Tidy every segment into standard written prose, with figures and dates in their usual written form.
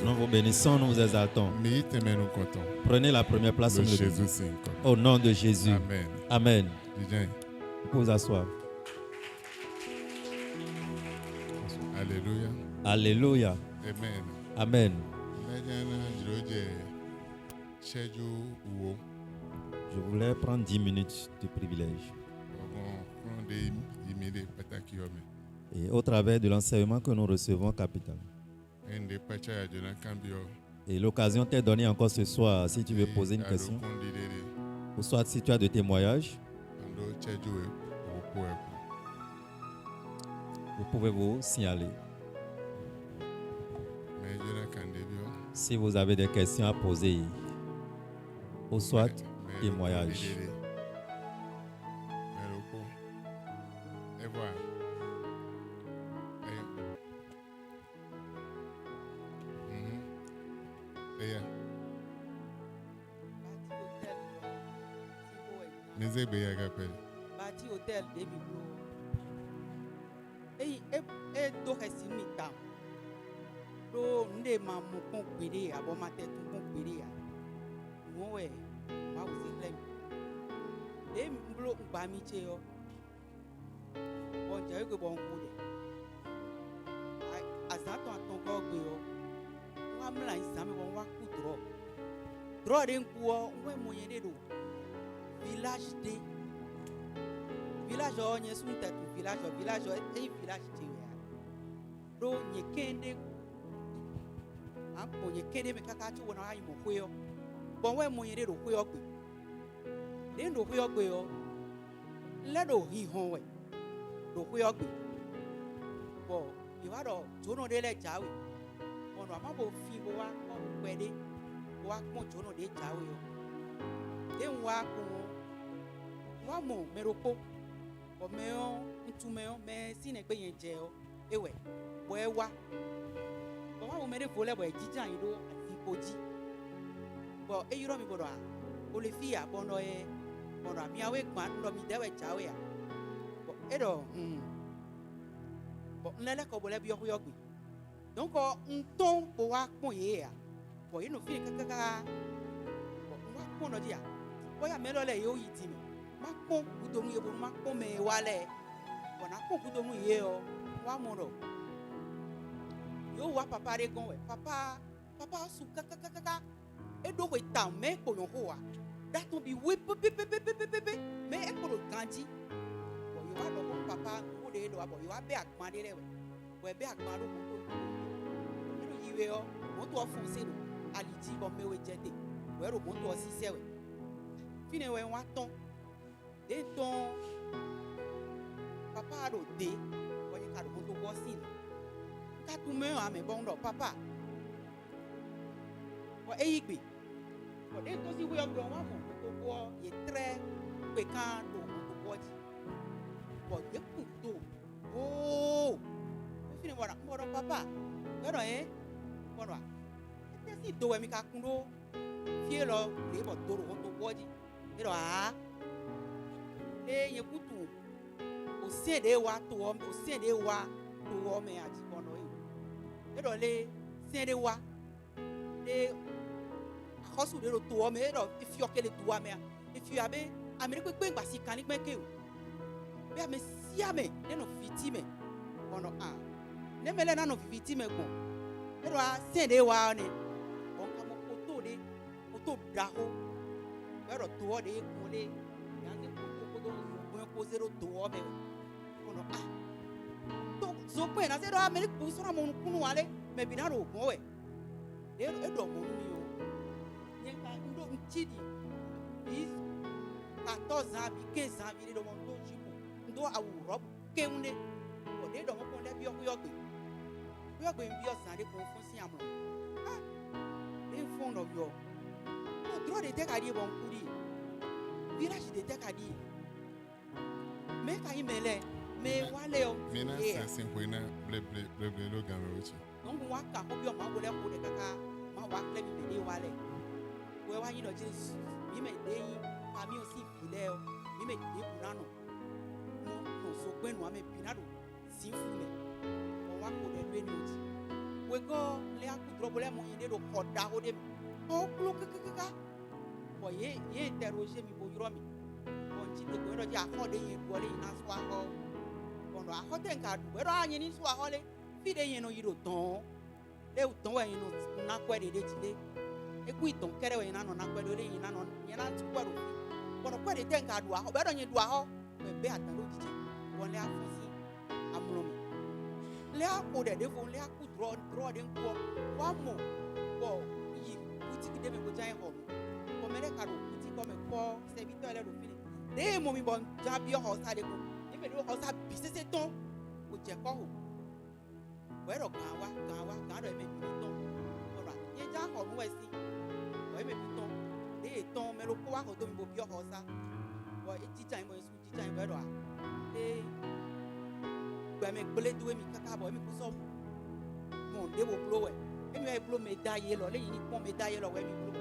Nous vous bénissons, nous vous exaltons. Prenez la première place. Au nom de Jésus. Amen. Amen. Vous pouvez vous asseoir. Alléluia. Alléluia. Amen. Amen. Je voulais prendre 10 minutes de privilège. Et au travers de l'enseignement que nous recevons, capitaine. Et l'occasion t'est donnée encore ce soir, si tu veux poser une question, ou soit si tu as des témoignages, vous pouvez vous signaler. Si vous avez des questions à poser, ou soit témoignages. Bati hôtel David Bro. Et do resimi tam. Do nde ma mo kon pere abo ma te tun kon pere ya. Mo we ma wo se klem. E mblo ngba mi che yo. Bon je go bon ko de. Ai azato aton ko gbe yo. Wa mla isami won wa ku dro. Dro de nku o we mo yen de do. Village de village o nye sun tetu village o village de ya do nye kende ampo nye kende me kaka ti wona ayi mo kwe yo bon we mo yere do kwe yo gbe de do kwe yo gbe yo le do hi hon we do kwe yo gbe bo iwa do jono de le jawe ono amabo fi bo wa ko pe de wa ko jono de jawe yo de wa ko wa mo meroko o meo ntumeo me sine gbe yen je o ewe bo e wa bo wa mo mere fo le bo e jijan yin do ati koji bo e yiro mi bodo a o le fi a bono e bono mi awe gban ndo mi dewe jawe ya bo e do bo nlele ko bo le bi yo gbe donc o nton bo wa pon ye ya bo yin no fi kaka bo wa pon no dia bo ya me lo le yo yi ti mi ma pon kudomu ye bo ma pon me wale bona pon kudomu ye o wa mo ro yo wa papa re gon we papa su kaka e do we town me ko yon ho wa that to be we me e ko lo ganji bo yo wa do ko papa ko de do bo yo wa be akpan de re we be akpan lo ko yo yiwe o mo to fun se lo aliji bo me we jete we ro mo to si se we fine we wa ton então papa do de boy ka do to go sin ka tu me a me bon do papa o e igbe o de to si we ogbo wa mo to go ye tre pe kan do to go ji bo ye ku to o fini wora mo do papa yo do e mo do te si do we mi ka kun do fie lo le bo do ro to go ji e do a ye kutu o se de wa to o se de wa to o me aji kono e do le se de wa de akosu de to o me do if you kele to wa me if you abe amiri pe gba si kan ni pe ke o be ame si ame de no fiti me kono a ne mele na no fiti me gon e do a se de wa ni on ka mo ko to de o to da ho e do to o de ko le zero to o me kono to so pe na se do ameri ku so na mo kunu wale me bi na ro gon we e do mo ni o yen ka ndo nchidi is 14 ans bi 15 ans bi do mo ndo jipo ndo awuro ke unde o de do mo ko de bi o yo gbe bi o san de ko fun si amo in fond of yo no draw de take adi bon kuri village de take adi me ka imele me wale o me na sense ko na ble lo gan ro chi no wa ka ko bi o ma wo le ko de kaka ma wa kle mi de wale we wa yin do Jesus mi me de yin pa mi o si file o mi me de kunano no so pe nu ame pinado si fu me o wa ko de le ni oti wego le akudro bole mo yende do koda o de o klo kaka bo ye interroger mi bo yoro mi bon ti do do ja ko de yin bo le na so aho bon do aho ten ka do do anyi ni so aho le fi de yin no yiro ton le o ton wa yin no na kwa de ti le e ku iton kere wa yin na no na kwa de le yin na no yin na ti kwa do bon kwa de ten ka do aho be do yin do aho be atan lo jije bon le afusi amulo mi le ako de defo le aku draw de nko wa mo bo yi boutique de me go jan ho ko me le karo boutique ko me ko serviteur le do fini de mo mi bon jabi ho sa de ko e me do ho sa bi se ton o je ko ho we ro kan wa do me bi ton ora ye ja ho nu we si o me bi ton de ton me lo ko wa ho do mi bo bi ho sa bo e ti jan mo su ti jan we ro a e me gbele duwe mi kaka bo mi ku so mo de wo blow e mi e blow médaille lo le yin ni pon médaille lo we mi blow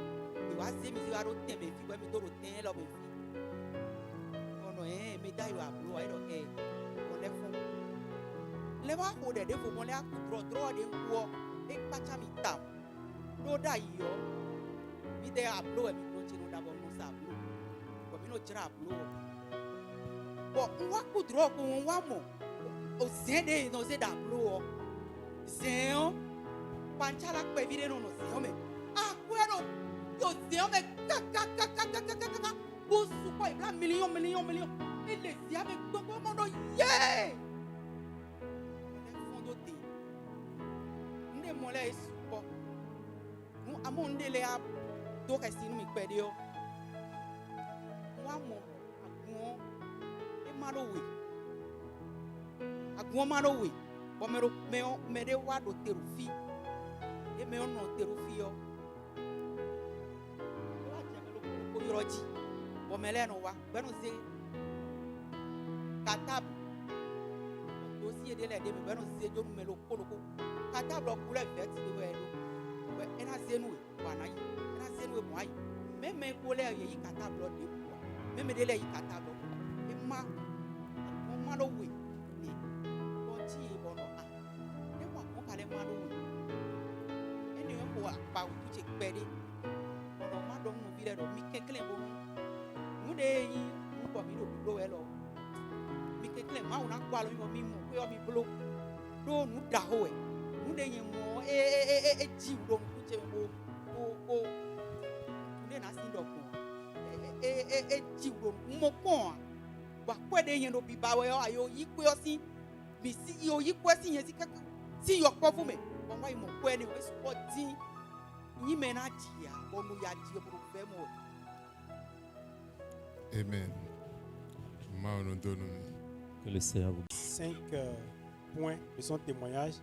e wa se mi si wa ro ten me fi we mi to ro ten lo me fi ono médaille wa blow e lo e o le fun le wa ko de fo mo le aku draw de wo e pacha mi ta lo da yi yo mi de a blow e mi blow chi no da bo no sa blow bo mi no jira blow bo wa ku draw ko wa mo o zende no se da blow zeo panchala pe vire no zeo me akwero yo zeo me kaka bu su ko ibla million ele zia me gbogbo mo no ye le fondo te nde mo le supo mu amonde le a do ka sinu mi pe de o wa mo agun e maro we agumano we bomero me de wa do terufi e me ono terufi yo wa je me lo ko yoroji bomele no wa benu se katab do si de le de me benu se jo me lo ko katab lo kule vet de we do we ena se nu wa na yi ena se nu mo ayi me ko le ye yi katab lo de ko me de le yi katab lo e ma lo we pa o tu che pede ono ma do no vire do mi kekle bo mu de yi mu ko mi do blow e lo mi kekle ma una kwa lo mi mo ko mi blow do nu da ho e mu de yi mo ji do ku che bo o ne na sin do ko ji do mo ko wa kwa de yi do bi ba we ayo yi ko si mi si yo yi ko si yen si kaka si yo ko fu me bo wa mo ko ni we so din Amen. Que le Seigneur vous 5 points de son témoignage.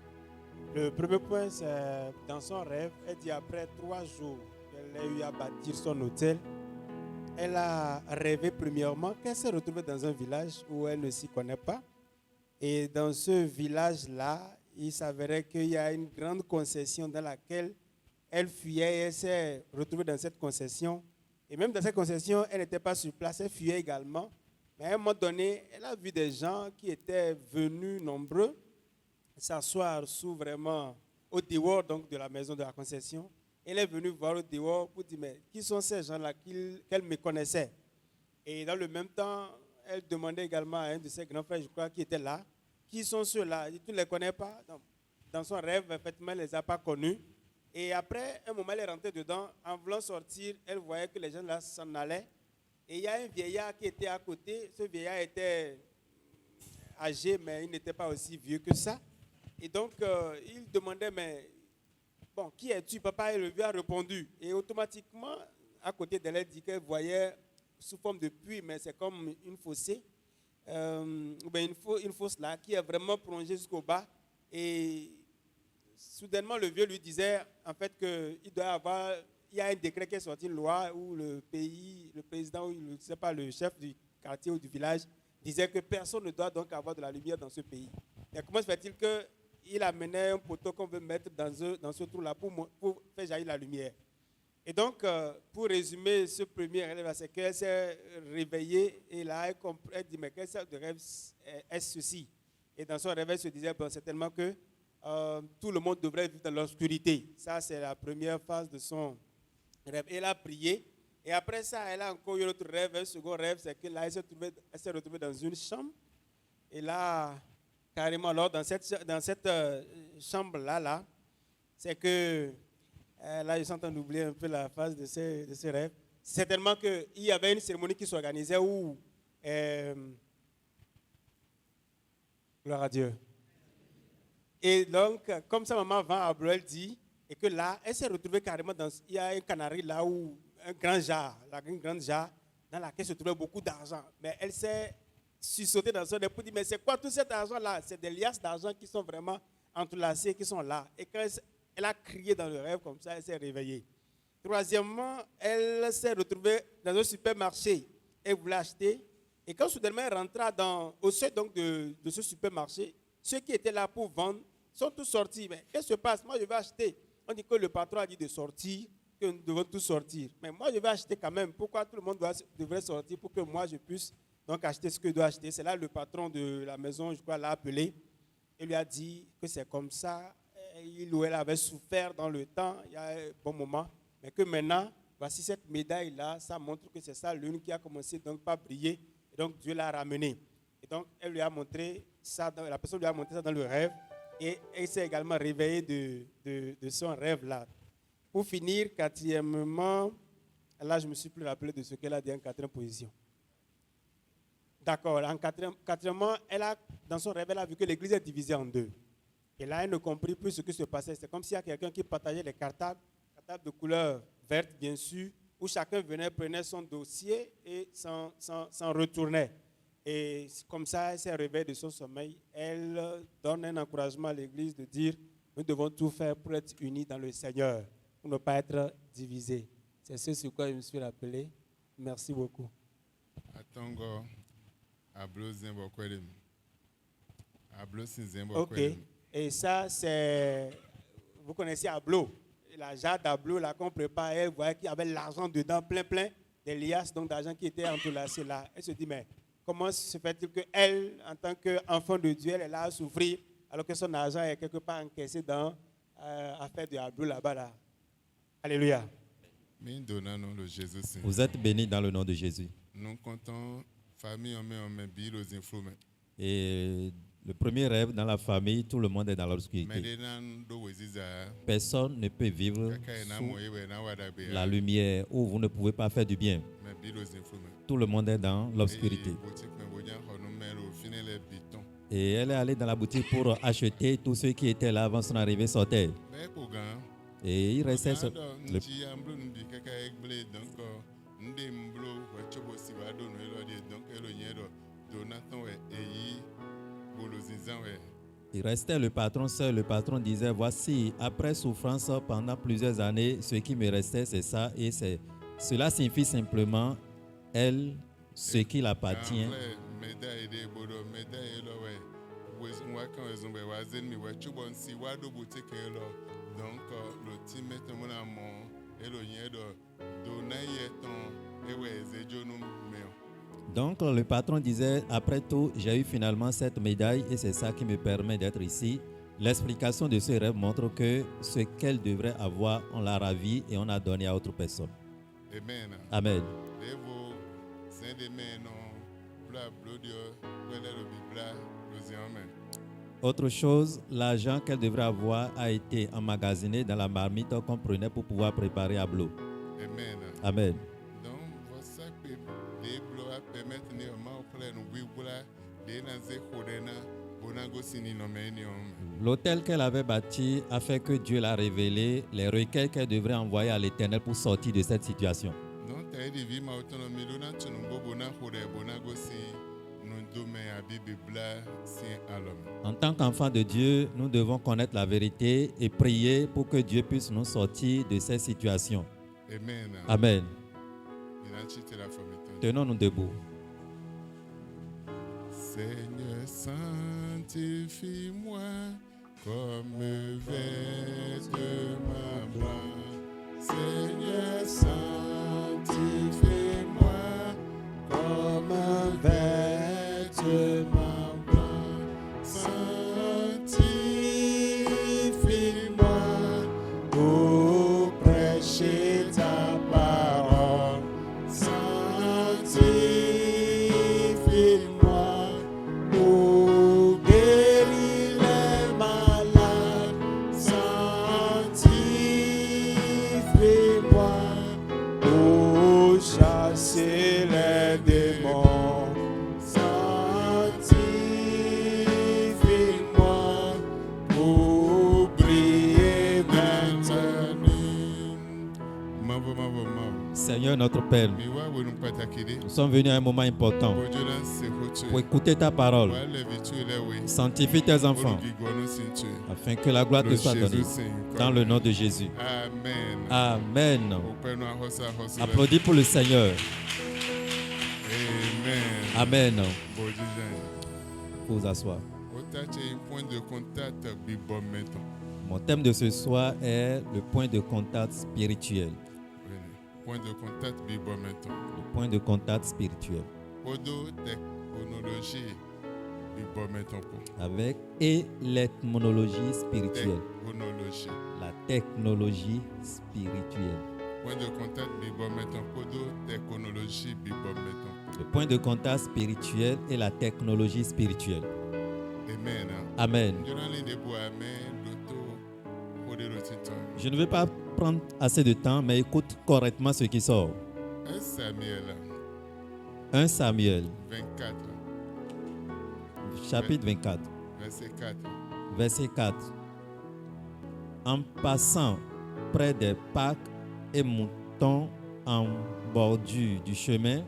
Le premier point, c'est dans son rêve, elle dit après 3 jours qu'elle a eu à bâtir son hôtel, elle a rêvé premièrement qu'elle s'est retrouvée dans un village où elle ne s'y connaît pas. Et dans ce village-là, il s'avérait qu'il y a une grande concession dans laquelle elle fuyait et elle s'est retrouvée dans cette concession. Et même dans cette concession, elle n'était pas sur place, elle fuyait également. Mais à un moment donné, elle a vu des gens qui étaient venus nombreux s'asseoir au dehors donc, de la maison de la concession. Elle est venue voir au dehors pour dire, mais qui sont ces gens-là qu'elle me connaissait? Et dans le même temps, elle demandait également à un de ses grands frères, je crois, qui était là, qui sont ceux-là? Tu ne les connais pas? Dans son rêve, effectivement, elle ne les a pas connus. Et après, un moment, elle est rentrée dedans. En voulant sortir, elle voyait que les gens là s'en allaient. Et il y a un vieillard qui était à côté. Ce vieillard était âgé, mais il n'était pas aussi vieux que ça. Et donc, il demandait, mais bon, qui es-tu, papa? Et le vieux a répondu. Et automatiquement, à côté d'elle, elle dit qu'elle voyait sous forme de puits, mais c'est comme une fossée, une fosse là, qui est vraiment plongée jusqu'au bas. Et soudainement, le vieux lui disait en fait qu'il y a un décret qui est sorti, une loi où le président, ou je sais pas, le chef du quartier ou du village disait que personne ne doit donc avoir de la lumière dans ce pays. Et comment se fait-il qu'il amenait un poteau qu'on veut mettre dans ce trou-là pour faire jaillir la lumière? Et donc, pour résumer ce premier rêve, c'est qu'elle s'est réveillée et là, elle dit, mais quel sorte de rêve est ceci? Et dans son rêve, elle se disait, bon, certainement que tout le monde devrait vivre dans l'obscurité. Ça, c'est la première phase de son rêve. Elle a prié. Et après ça, elle a encore eu un autre rêve. Un second rêve, c'est que là, elle s'est retrouvée dans une chambre. Et là, carrément, alors, dans cette chambre-là, c'est que, là, je suis en train d'oublier un peu la phase de ces rêves. Certainement qu'il y avait une cérémonie qui s'organisait où, gloire à Dieu. Et donc, comme sa maman vend à Bleu, elle dit, et que là, elle s'est retrouvée carrément il y a un canari là où, un grand jar, une grande jarre, dans laquelle se trouvait beaucoup d'argent. Mais elle s'est sussautée dans son époux, dit, mais c'est quoi tout cet argent-là? C'est des liasses d'argent qui sont vraiment entrelacées, qui sont là. Et quand elle a crié dans le rêve comme ça, elle s'est réveillée. Troisièmement, elle s'est retrouvée dans un supermarché. Elle voulait acheter. Et quand soudainement elle rentra au seuil donc de ce supermarché, ceux qui étaient là pour vendre sont tous sortis. Mais qu'est-ce qui se passe? Moi, je vais acheter. On dit que le patron a dit de sortir, que nous devons tous sortir. Mais moi, je vais acheter quand même. Pourquoi tout le monde devrait sortir pour que moi, je puisse donc acheter ce que je dois acheter? C'est là le patron de la maison, je crois, l'a appelé. Il lui a dit que c'est comme ça. Il ou elle avait souffert dans le temps, il y a un bon moment. Mais que maintenant, voici cette médaille-là, ça montre que c'est sa lune qui a commencé donc par briller. Et donc Dieu l'a ramenée. Et donc elle lui a montré ça, la personne lui a montré ça dans le rêve. Et elle s'est également réveillée de son rêve-là. Pour finir, quatrièmement, là je ne me suis plus rappelé de ce qu'elle a dit en quatrième position. D'accord, quatrièmement, dans son rêve, elle a vu que l'église est divisée en deux. Et là, elle ne comprit plus ce qui se passait. C'est comme s'il y a quelqu'un qui partageait les cartables de couleur verte, bien sûr, où chacun venait, prenait son dossier et s'en retournait. Et comme ça, elle s'est réveillée de son sommeil. Elle donne un encouragement à l'église de dire, nous devons tout faire pour être unis dans le Seigneur, pour ne pas être divisés. C'est ce sur quoi je me suis rappelé. Merci beaucoup. Ok. Et ça, c'est... Vous connaissez Ablo. La jarre d'Ablo, là, qu'on prépare, elle voyait qu'il y avait l'argent dedans, plein, des liasses donc d'argent qui étaient entrelacées là. Elle se dit, mais comment se fait-il qu'elle, en tant qu'enfant de Dieu, elle est là à souffrir, alors que son argent est quelque part encaissé dans affaire de Ablo là-bas là. Alléluia. Vous êtes bénis dans le nom de Jésus. Nous comptons famille, Et le premier rêve dans la famille, tout le monde est dans l'obscurité. Personne ne peut vivre sous la lumière où vous ne pouvez pas faire du bien. Tout le monde est dans l'obscurité. Et elle est allée dans la boutique pour acheter tous ceux qui étaient là avant son arrivée sur terre. Et il restait sur le... Il restait le patron seul. Le patron disait, voici, après souffrance pendant plusieurs années, ce qui me restait, c'est ça. Et cela signifie simplement, elle, ce qui l'appartient. Donc le patron disait, après tout, j'ai eu finalement cette médaille et c'est ça qui me permet d'être ici. L'explication de ce rêve montre que ce qu'elle devrait avoir, on l'a ravi et on a donné à autre personne. Amen. Autre chose, l'argent qu'elle devrait avoir a été emmagasiné dans la marmite qu'on prenait pour pouvoir préparer à Blo. Amen. L'hôtel qu'elle avait bâti a fait que Dieu l'a révélé les requêtes qu'elle devrait envoyer à l'Éternel pour sortir de cette situation. En tant qu'enfants de Dieu, nous devons connaître la vérité et prier pour que Dieu puisse nous sortir de cette situation. Amen. Tenons-nous debout. Seigneur, sanctifie-moi comme vêtement blanc. Seigneur, sanctifie-moi comme vêtement blanc. Sanctifie-moi. Seigneur notre Père, mi wa wo nu pataki de nous sommes venus à un moment important bojo lan se ko tu pour écouter ta parole. wa le vi tu le we Sanctifie tes enfants olugi gonu sin tu afin que la gloire te Lo soit donnée Jésus sin dans le nom de Jésus. amen Amen. ope nu ahosa hosa Applaudis pour le Seigneur. amen Amen. bojo jan Pour vous asseoir. o ta che un point de contact bi bon meton Mon thème de ce soir est le point de contact spirituel. point de contact bi bon meton Le point de contact spirituel. podo technologie bi bon meton ko Avec et l'ethnologie spirituelle. technologie La technologie spirituelle. point de contact bi bon meton podo technologie bi bon meton Le point de contact spirituel et la technologie spirituelle. amen Amen. Jonali de bo amen loto ode rotito Je ne vais pas prendre assez de temps, mais écoute correctement ce qui sort. 1 Samuel 1 Samuel, 24 chapitre 24, verset 4 verset 4. En passant près des Pâques et montant en bordure du chemin,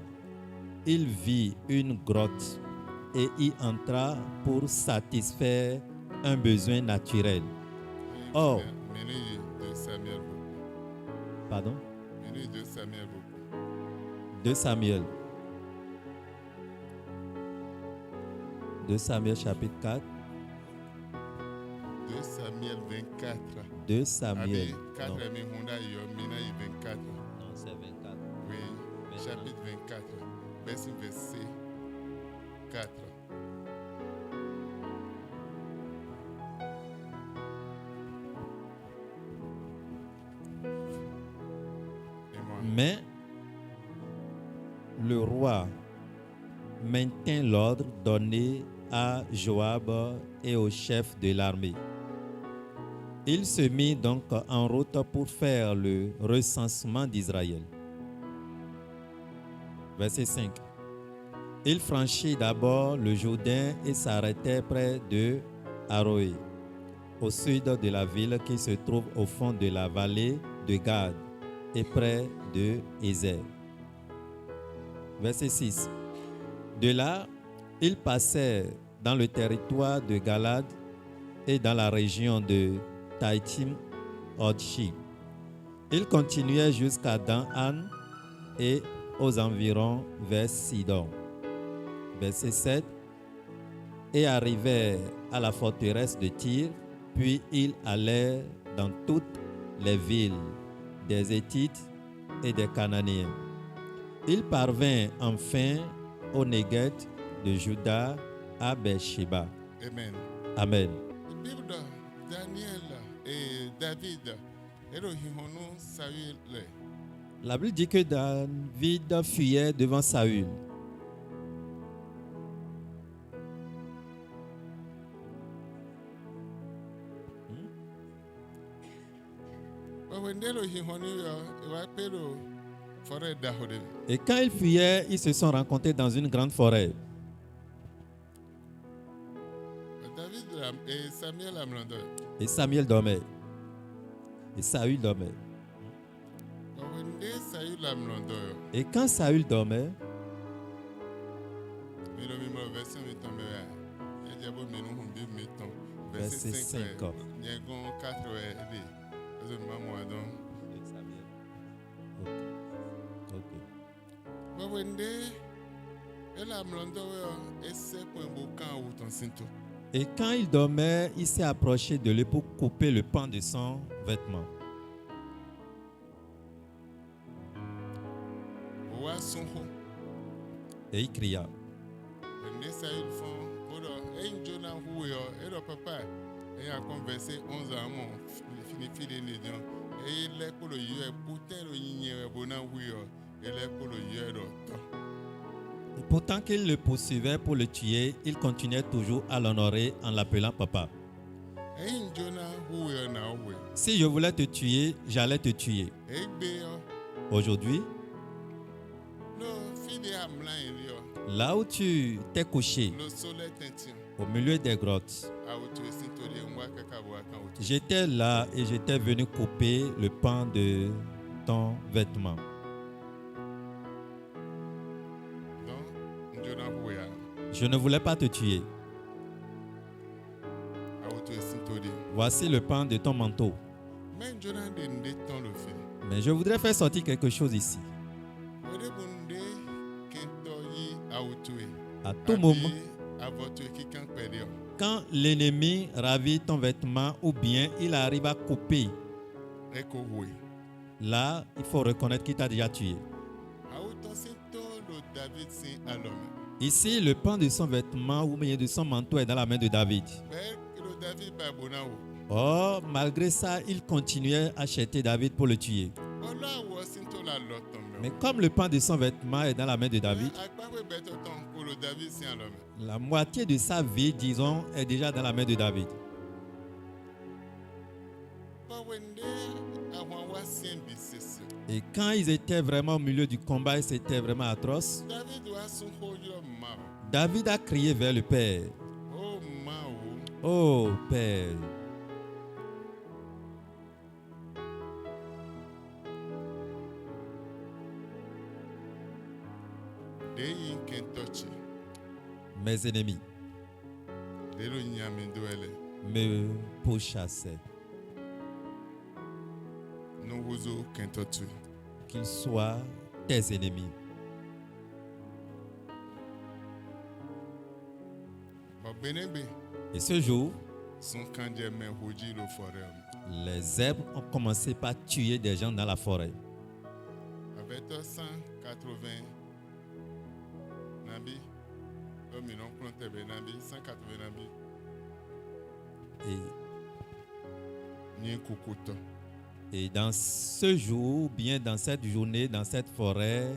il vit une grotte et y entra pour satisfaire un besoin naturel. Oh. Menu de Samuel Pardon? menu de Samuel 2 Samuel. 2 Samuel chapitre 4. 2 Samuel 24 2 Samuel. Abi 4 Non, mi hunda yo mina 24 non, c'est 24. oui Maintenant. chapitre 24 verset 4 et moi Mais le roi maintint l'ordre donné à Joab et au chef de l'armée. Il se mit donc en route pour faire le recensement d'Israël. Verset 5. Il franchit d'abord le Jourdain et s'arrêtait près de Aroé, au sud de la ville qui se trouve au fond de la vallée de Gad et près de Ézer. Verset 6. De là, il passait dans le territoire de Galad et dans la région de Taïtim-Odchi. Il continuait jusqu'à Dan-An et aux environs vers Sidon. Verset 7. Et arrivait à la forteresse de Tyr, puis il allait dans toutes les villes des Héthites et des Cananéens. Il parvint enfin au Néguet de Juda à Beersheba. amen Amen. Bible Daniel et David erohihonu Saül La Bible dit que David fuyait devant Saül. wawendelo hihonu yo iwapero fore dahode Et quand ils fuyaient, ils se sont rencontrés dans une grande forêt. David et Samuel amlondo Et Samuel dormait. Et Saül dormait. wawende Saül amlondo yo Et quand Saül dormait, mino mimo verset mi tombe ya ejabo minu humbi mi tom Verset 5. nyegon 4 ede ozo mamu adon Ok. wawende ela amlondo yo ese point kan wuton sinto Et quand il dormait, il s'est approché de lui pour couper le pan de son vêtement. wa sunho Et il cria. wende Saül fon odo enjona huyo edo papa e a converser 11 amo fini ni dion e le kolo yo putero yinye bona huyo e le kolo yo do to Et pourtant qu'il le poursuivait pour le tuer, il continuait toujours à l'honorer en l'appelant papa. enjona huyo na we Si je voulais te tuer, j'allais te tuer. egbe yo Aujourd'hui, no fide amla yo là où tu t'es couché, lo sole tention au milieu des grottes, auto sinto de mwa kaka bo kan auto j'étais là et j'étais venu couper le pan de ton vêtement. Je ne voulais pas te tuer. Auto esintode. Voici le pan de ton manteau. Mais Jonah de ndeton le fait. Mais je voudrais faire sortir quelque chose ici. Ode bunde kento yi autoe. À tout moment, À votre qui quand perdre. quand l'ennemi ravit ton vêtement ou bien il arrive à couper, Eko oui. là, il faut reconnaître qu'il t'a déjà tué. Auto sinto le David sin alome. Ici, le pan de son vêtement ou bien de son manteau est dans la main de David. Mais le David babonao. Or, malgré ça, il continuait à chercher David pour le tuer. Ola wo sinto la lotombe. Mais comme le pan de son vêtement est dans la main de David, Akpawe beto ton pour le David sin alome. la moitié de sa vie, disons, est déjà dans la main de David. Pawende ahwanwa sin bisese. Et quand ils étaient vraiment au milieu du combat et c'était vraiment atroce, David wa sun hoyo mao. David a crié vers le Père. Oh mao. Oh Père, Deyi kentochi. mes ennemis Delo nyamendo ele. me pourchassaient, No huzo kentotu. qu'ils soient tes ennemis. Ba benebe Et ce jour, son kanje men hoji lo forem. les zèbres ont commencé par tuer des gens dans la forêt. Avec 180 nabi. Comme ils ont planté nabi 180 nabi. Ni kukuto. Et dans ce jour, bien dans cette journée, dans cette forêt,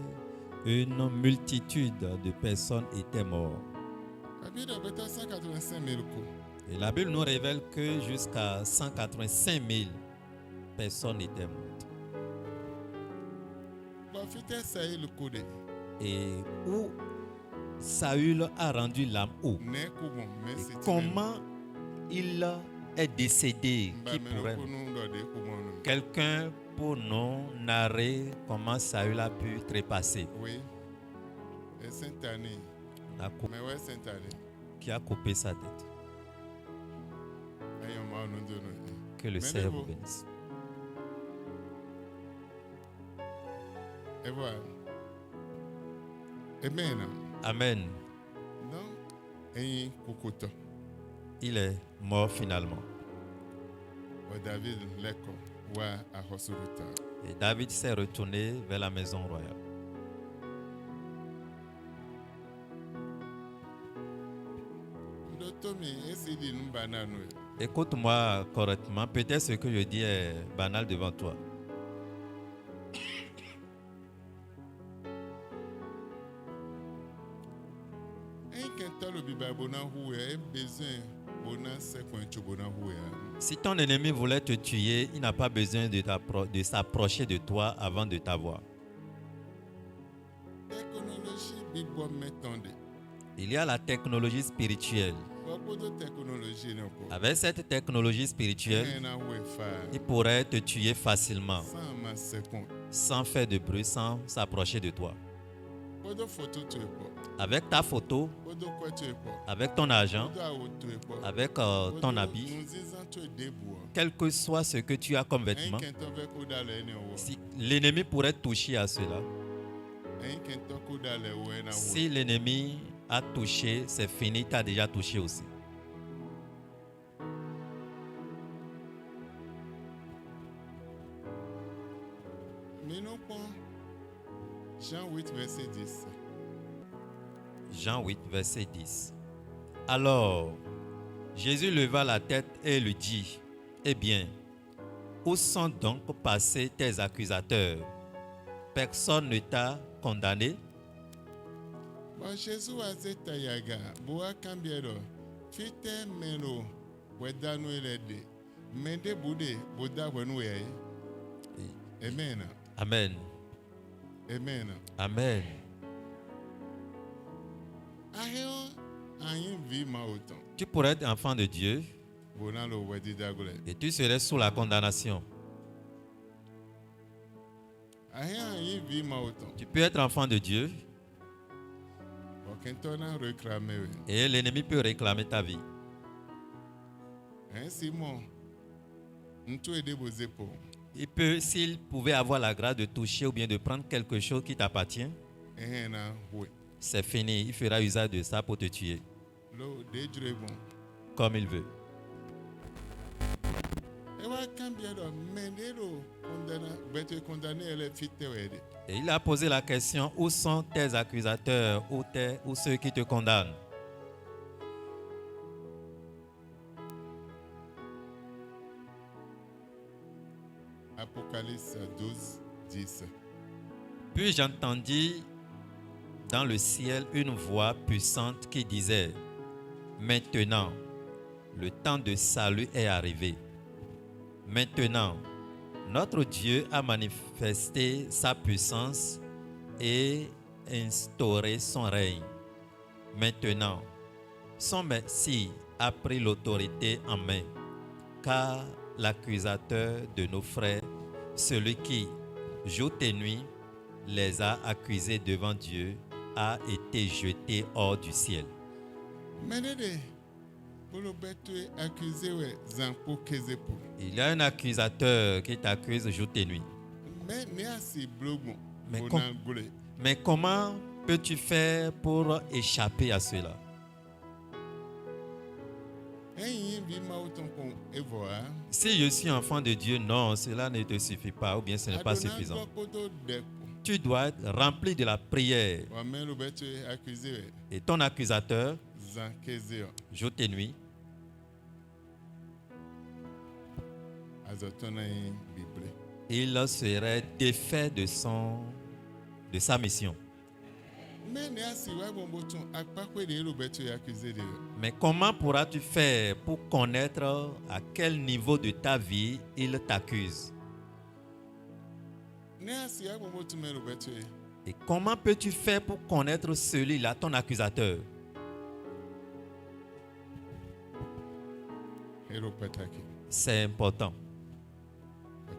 une multitude de personnes étaient mortes. Abi da beta 185 000 ko. Et la Bible nous révèle que jusqu'à 185 000 personnes étaient mortes. Ba fite sai le kode. Et où Saül a rendu l'âme où? Ne kubon mais Et c'est comment il est décédé? Ba Qui me pourrait? ko nu do de kubon. Quelqu'un pour nous narrer comment Saül a pu trépasser. Oui. Et Sainte-Année. Mais ouais Sainte-Année. Qui a coupé sa tête. Ayo ma nu do no. Que le Mais Seigneur vous- vous bénisse. Et voilà. Amen. Amen. Donc, et kukuto. Il est mort finalement. O David leko wa a hosuruta. Et David s'est retourné vers la maison royale. Ndotomi esidi numbana no. Écoute-moi correctement. Peut-être ce que je dis est banal devant toi. Un kento lo biba bona huwe e besoin bona se kwencho bona huwe. Si ton ennemi voulait te tuer, il n'a pas besoin de s'approcher de toi avant de t'avoir. Technologie bibo metonde. Il y a la technologie spirituelle. Beaucoup de technologie ne ko. Avec cette technologie spirituelle, Na we fa. il pourrait te tuer facilement, Sans ma seconde. sans faire de bruit, sans s'approcher de toi. Podo photo tu ko. Avec ta photo, Podo kwa tu ko. avec ton argent, Podo a tu ko. avec ton habit, Nous disons tu debout. quel que soit ce que tu as comme Un vêtement, kento ve ko dale ne wo. si l'ennemi pourrait toucher à cela, Un kento ko dale wo na wo. si l'ennemi a touché, c'est fini, tu as déjà touché aussi. Mais non pas. Jean 8 verset 10. Jean 8, verset 10. Alors, Jésus leva la tête et lui dit, eh bien, où sont donc passés tes accusateurs? Personne ne t'a condamné? Bon, Jésus a dit tayaga, boa cambiero, fite meno, weda no elede, mende bude, boda wenu ye. Amen. Amen. Amen. Amen. Ahio, ayin vi ma autant. Tu pourrais être enfant de Dieu Bona lo wedi dagule. et tu serais sous la condamnation. Ahio ayin vi ma autant. Tu peux être enfant de Dieu, Bon, Kentona réclamé. Et l'ennemi peut réclamer ta vie. Ainsi, mon. Nous aider vos épaules. Il peut, s'il pouvait avoir la grâce de toucher ou bien de prendre quelque chose qui t'appartient, Et na oui. c'est fini. Il fera usage de ça pour te tuer, Lo déjure bon. comme il veut. Et wa cambia do mendero condamné elle fit tewede. Et il a posé la question, où sont tes accusateurs ou ceux qui te condamnent? Apocalypse 12, 10. Puis j'entendis dans le ciel une voix puissante qui disait, maintenant, le temps de salut est arrivé. Maintenant, notre Dieu a manifesté sa puissance et instauré son règne. Maintenant, son Messie a pris l'autorité en main, car l'accusateur de nos frères, celui qui, jour et nuit, les a accusés devant Dieu, a été jeté hors du ciel. Menede pour le bête accusé ouais zampo kezepo. Il y a un accusateur qui t'accuse jour et nuit. Mais ne asi blogon. Mais Bonangole. Mais comment peux-tu faire pour échapper à cela? Hein vi ma autant qu'on evoa. Si je suis enfant de Dieu, non, cela ne te suffit pas, ou bien ce n'est pas suffisant. Tu dois être rempli de la prière. Wa men le bête accusé ouais Et ton accusateur, zan kezeo. jour et nuit, Azotona bible. il serait défait de sa mission. Mais ne asi wa bon boton akpakwe de le bête accusé de. Mais comment pourras-tu faire pour connaître à quel niveau de ta vie il t'accuse? Ne asi wa bon boton men le bête. Et comment peux-tu faire pour connaître celui-là, ton accusateur? Hero pataki. C'est important.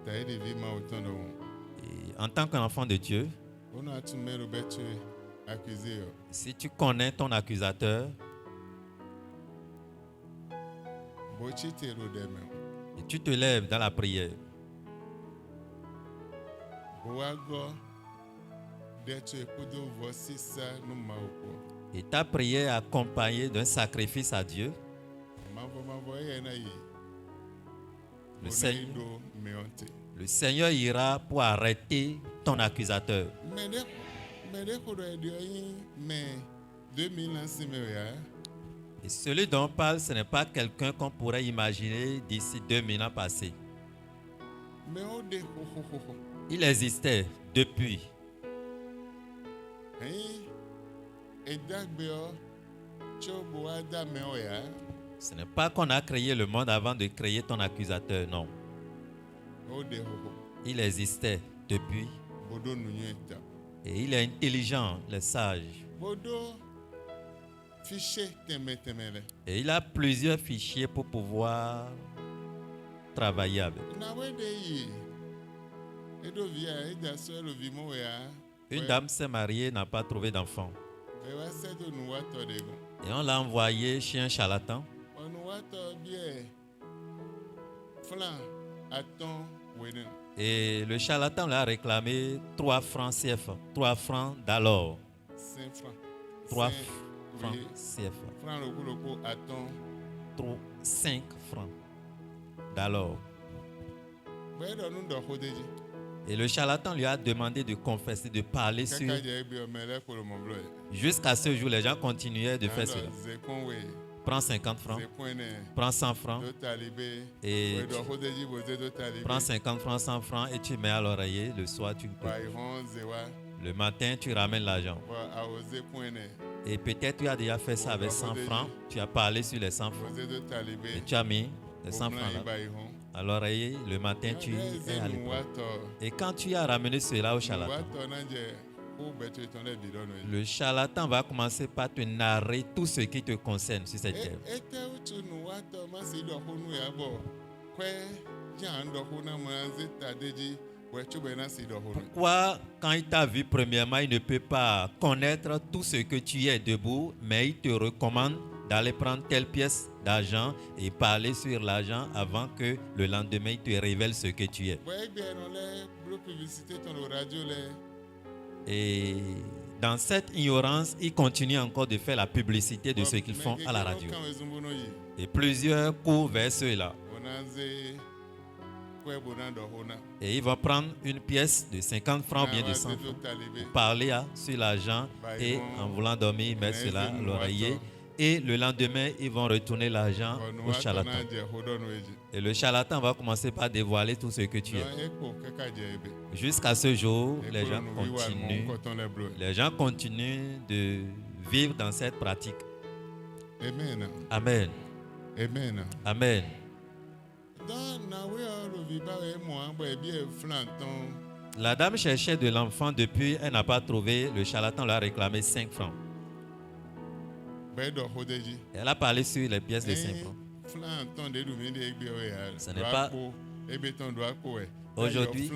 Taï de vi ma autant de. Et en tant qu'enfant de Dieu, On a tout men le bête accusé. si tu connais ton accusateur Bochi tero de men. et tu te lèves dans la prière, Boago d'être kudo voici ça nous maoko. et ta prière est accompagnée d'un sacrifice à Dieu, Mavo yana yi. Le Seigneur. Bonaido meonte. le Seigneur ira pour arrêter ton accusateur. Mede kodo edio yi mais 2000 ans si me ya. Et celui dont on parle, ce n'est pas quelqu'un qu'on pourrait imaginer d'ici 2000 ans passés. Mais o de ho. Il existait depuis. Hein? Et dagbeo chobo ada me o ya. Ce n'est pas qu'on a créé le monde avant de créer ton accusateur, non. O de ho. Il existait depuis. Bodo nunyeta. Et il est intelligent, il est sage. Bodo fiché temele. Et il a plusieurs fichiers pour pouvoir travailler avec. Na we de yi. Edo via eda so le vimo ya. Une dame s'est mariée, n'a pas trouvé d'enfant. E wa sedo nu wato de go. Et on l'a envoyé chez un charlatan. Onu wato bien. Flan aton weden. Et le charlatan lui a réclamé 3 francs CFA. 3 francs d'alors. 5 francs. 3 Cinq, francs oui. CFA. Franc loko aton. 5 francs d'alors. Bedo nu do hodeji. Et le charlatan lui a demandé de confesser, de parler sur... Kaka je bi o mele ko le mon bloy. Jusqu'à ce jour, les gens continuaient de faire cela. Zekon we. Prends 50 francs, Zekon ne. prends 100 francs, Do talibé. et We do hodeji boze do talibé. prends 50 francs, 100 francs et tu mets à l'oreiller. Le soir, tu Wa ihon zewa. le matin, tu ramènes l'argent. Wa aoze point ne. Et peut-être tu as déjà fait ça avec 100 francs. Tu as parlé sur les 100 francs Boze do talibé. et tu as mis les 100 francs là, Ba ihon. à l'oreiller. Le matin, tu es à l'école. Wato. Et quand tu as ramené cela au charlatan, Wato nanje. Ou betu ton le bidon. le charlatan va commencer par te narrer tout ce qui te concerne sur cette terre. Ete utu nu wato masi do honu ya bo. Kwe jan do hona mwanze tadeji Bwe tso be na si do ho. Pourquoi, quand il t'a vu premièrement, il ne peut pas connaître tout ce que tu es debout, mais il te recommande d'aller prendre telle pièce d'argent et parler sur l'argent avant que le lendemain, il te révèle ce que tu es. Bwe gbe no le blo publicité ton le radio le. Et dans cette ignorance, ils continuent encore de faire la publicité de ce qu'ils font à la radio. Et plusieurs courent vers ceux-là. Et ils vont prendre une pièce de 50 francs ou bien de 100 francs pour parler sur l'argent et en voulant dormir, ils mettent cela à l'oreiller. Et le lendemain, ils vont retourner l'argent au charlatan. Et le charlatan va commencer par dévoiler tout ce que tu es. Jusqu'à ce jour, les gens continuent de vivre dans cette pratique. Amen. Amen. Amen. Amen. La dame cherchait de l'enfant depuis, elle n'a pas trouvé. Le charlatan lui a réclamé 5 francs. Elle a parlé sur les pièces de 5 francs. Ce n'est pas aujourd'hui.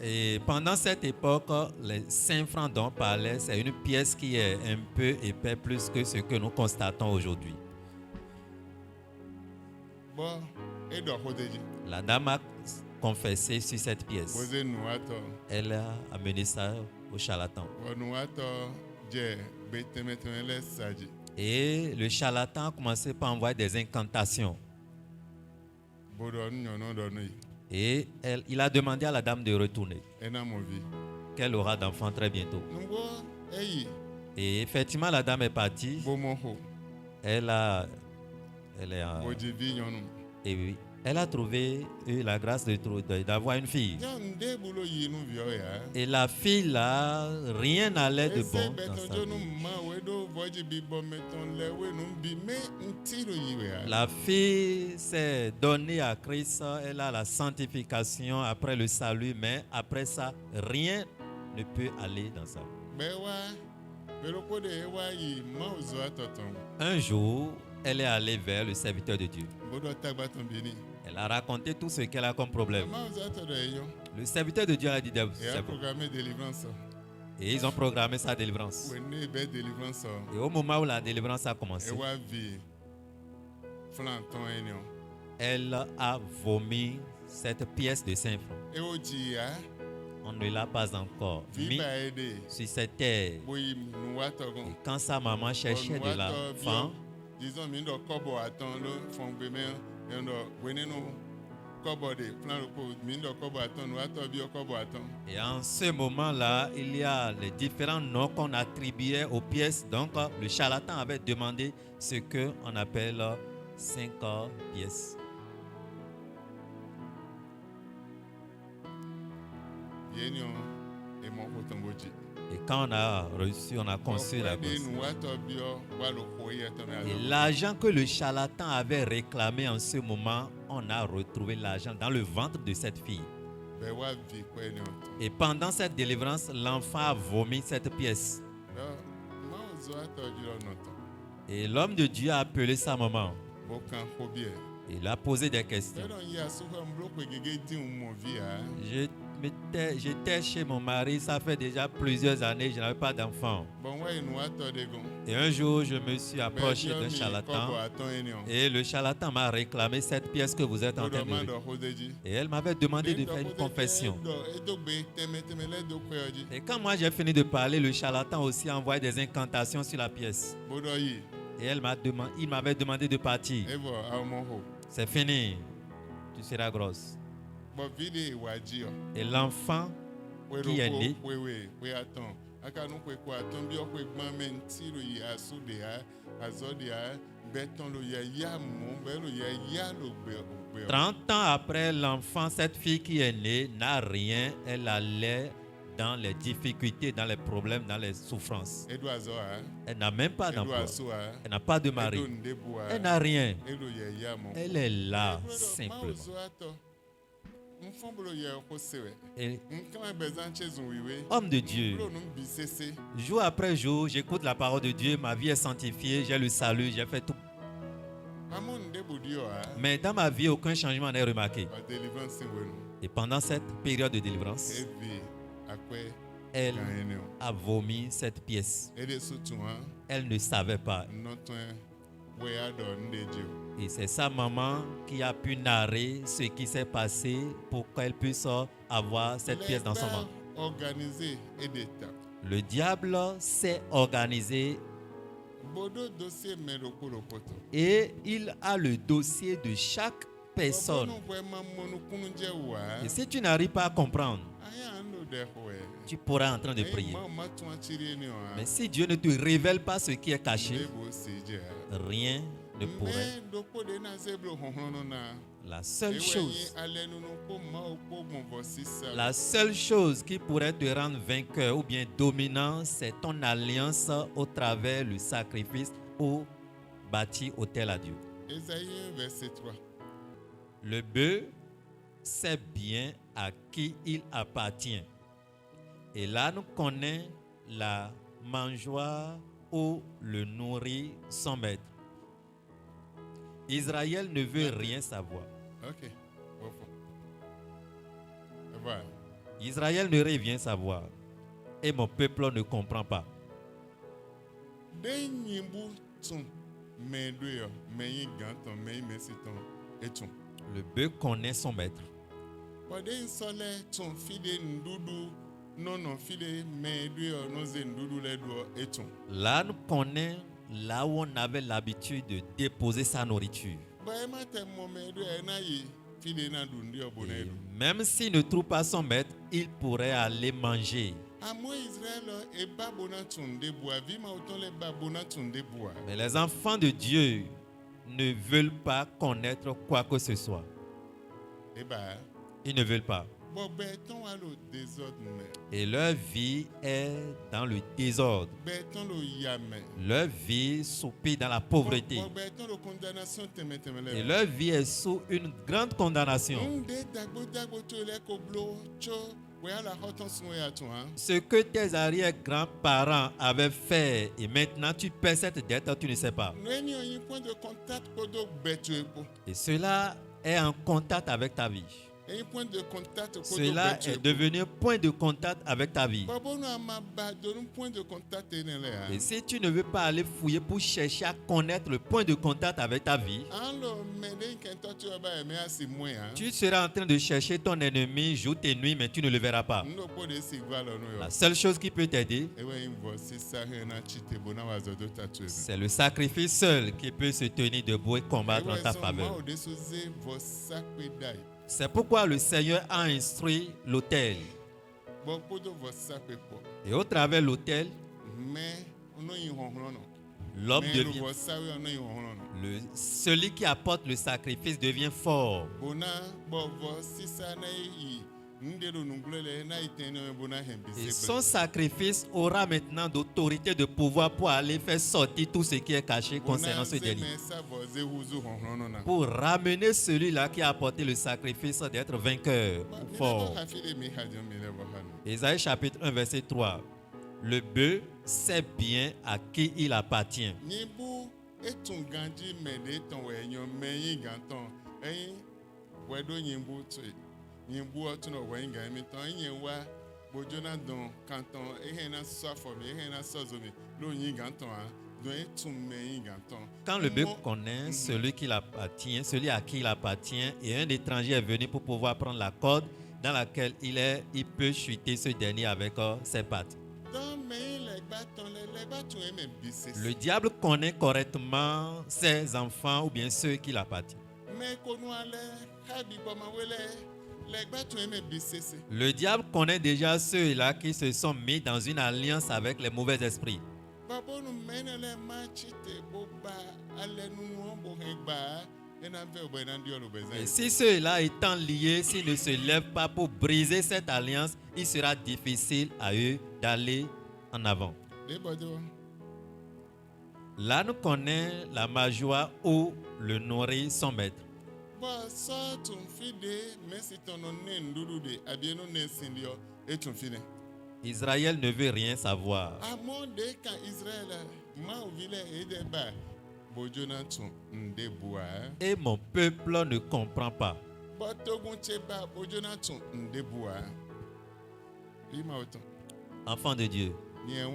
Et pendant cette époque, les 5 francs dont on parlait, c'est une pièce qui est un peu épais plus que ce que nous constatons aujourd'hui. La dame a confessé sur cette pièce. Elle a amené ça au charlatan. Et le charlatan a commencé par envoyer des incantations. Et il a demandé à la dame de retourner, qu'elle aura d'enfants très bientôt. Et effectivement, la dame est partie. Elle a trouvé la grâce d'avoir une fille. Et la fille là, rien n'allait de bon dans sa vie. La fille s'est donnée à Christ, elle a la sanctification après le salut, mais après ça, rien ne peut aller dans sa vie. Un jour, elle est allée vers le serviteur de Dieu. Elle a raconté tout ce qu'elle a comme problème. Le serviteur de Dieu a dit c'est bon. Et ils ont programmé sa délivrance. Et au moment où la délivrance a commencé, elle a vomi cette pièce de 5 francs. On ne l'a pas encore mis sur cette terre. Et quand sa maman cherchait de l'enfant, et en ce moment-là, il y a les différents noms qu'on attribuait aux pièces. Donc, le charlatan avait demandé ce qu'on appelle 5 pièces. Et quand on a reçu, on a conçu la grosse. Et l'argent que le charlatan avait réclamé en ce moment, on a retrouvé l'argent dans le ventre de cette fille. Et pendant cette délivrance, l'enfant a vomi cette pièce. Et l'homme de Dieu a appelé sa maman. Il a posé des questions. J'étais chez mon mari, ça fait déjà plusieurs années, je n'avais pas d'enfant. Et un jour, je me suis approché d'un charlatan. Et le charlatan m'a réclamé cette pièce que vous êtes en train de lire. Et elle m'avait demandé de faire une confession. Et quand moi j'ai fini de parler, le charlatan aussi a envoyé des incantations sur la pièce. Et il m'avait demandé de partir. C'est fini. Tu seras grosse. Et l'enfant qui est né, « 30 ans après l'enfant, cette fille qui est née n'a rien, elle allait dans les difficultés, dans les problèmes, dans les souffrances. Elle n'a même pas d'emploi. Elle n'a pas de mari. Elle n'a rien. Elle est là, simplement. mfambolo ye ko sewe Et nkama bezan chezun wiwe homme de Dieu, lo num bisese jour après jour, j'écoute la parole de Dieu, ma vie est sanctifiée, j'ai le salut, j'ai fait tout. amon de bodio a Mais dans ma vie, aucun changement n'est remarqué. a deliverance wenu Et pendant cette période de délivrance, evi akwe elle ganeneo a vomi cette pièce. ede sotuwa Elle ne savait pas. notun we ado ndedio Et c'est sa maman qui a pu narrer ce qui s'est passé pour qu'elle puisse avoir cette pièce dans son ventre. organisé et d'état Le diable s'est organisé bodo dossier merokolo poto et il a le dossier de chaque personne. vraiment monu kunje wa Et si tu n'arrives pas à comprendre, aya ando de hoye tu pourras en train de prier. ma tuan chiri ni wa Mais si Dieu ne te révèle pas ce qui est caché, debo sije rien ne pourrait. mais doko de na zebro honhono na La seule chose, La la seule chose qui pourrait te rendre vainqueur ou bien dominant, c'est ton alliance au travers le sacrifice ou bâti autel à Dieu. Ésaïe verset 3. Le bœuf sait bien à qui il appartient. Et là, nous connaissons la mangeoire où le nourrit son maître. Israël ne veut rien savoir. Ok. Au fond. Et voilà. Israël ne veut rien savoir. Et mon peuple ne comprend pas. Dès nyimbu tum medoyo meyi ganton meyi mesiton etum. Le bœuf connaît son maître. Pode insole tum fide ndudu nono fide medoyo noze ndudu ledo etum. Là, nous connaissons là où on avait l'habitude de déposer sa nourriture. Ba ma te mo medoyo na yi fide na dundi Et obonedo. même s'il ne trouve pas son maître, il pourrait aller manger. Amo Israël e babona tunde boa vima autant le babona tunde boa. Mais les enfants de Dieu ne veulent pas connaître quoi que ce soit. E ba Ils ne veulent pas. bo beton wa lo désordre me. Et leur vie est dans le désordre. Beton lo yame. Leur vie soupire dans la pauvreté. Bo beton lo condamnation teme Et le. leur vie est sous une grande condamnation. Nde dagbo to le ko blo cho we ala hoton sun ya tun han. Ce que tes arrière-grands-parents avaient fait et maintenant tu paies cette dette, tu ne sais pas. No eni oyin point de contact ko do betu epo. Et cela est en contact avec ta vie. Eni point de contact ko do Cela betu est epo. devenu un point de contact avec ta vie. Babo no ama ba do un point de contact enele ha. Et si tu ne veux pas aller fouiller pour chercher à connaître le point de contact avec ta vie, An lo mede kento tu ba me asi mwe han. tu seras en train de chercher ton ennemi jour et nuit, mais tu ne le verras pas. Ndo po de si gwa lo no yo. La seule chose qui peut t'aider, Ewe invo si sa na chite bona wa zo do tatu. c'est le sacrifice seul qui peut se tenir debout et combattre en ta faveur. C'est pourquoi le Seigneur a instruit l'autel. Et au travers de l'autel, l'homme devient, celui qui apporte le sacrifice devient fort. Et son sacrifice aura maintenant d'autorité, de pouvoir pour aller faire sortir tout ce qui est caché concernant ce dernier. Pour ramener celui-là qui a apporté le sacrifice d'être vainqueur ou fort. Ésaïe chapitre 1 verset 3. Le bœuf sait bien à qui il appartient. Nyimbu otuno wenga emiton yenwa bojona don kanton ehena sofomi ehena sozomi lo yinga ton a don etumme yinga ton. Quand le bœuf connaît celui qui l'appartient, celui à qui il appartient, et un étranger est venu pour pouvoir prendre la corde dans laquelle il est, il peut chuter ce dernier avec ses pattes. Le diable connaît correctement ses enfants ou bien ceux qui l'appartiennent. Le diable connaît déjà ceux-là qui se sont mis dans une alliance avec les mauvais esprits. Et si ceux-là étant liés, s'ils ne se lèvent pas pour briser cette alliance, il sera difficile à eux d'aller en avant. Là, nous connaissons la mangeoire où le nourrit son maître. Bon, ça, ton fide, mais si ton nom n'est n'doudoude, à bien non n'est sindio, et ton fine. Israël ne veut rien savoir. À mon de quand Israël, ma ou ville et de bas, bojona ton ndeboa. Et mon peuple ne comprend pas. Botogon cheba, bojona ton ndeboa. Lima autant. Enfant de Dieu, Ni un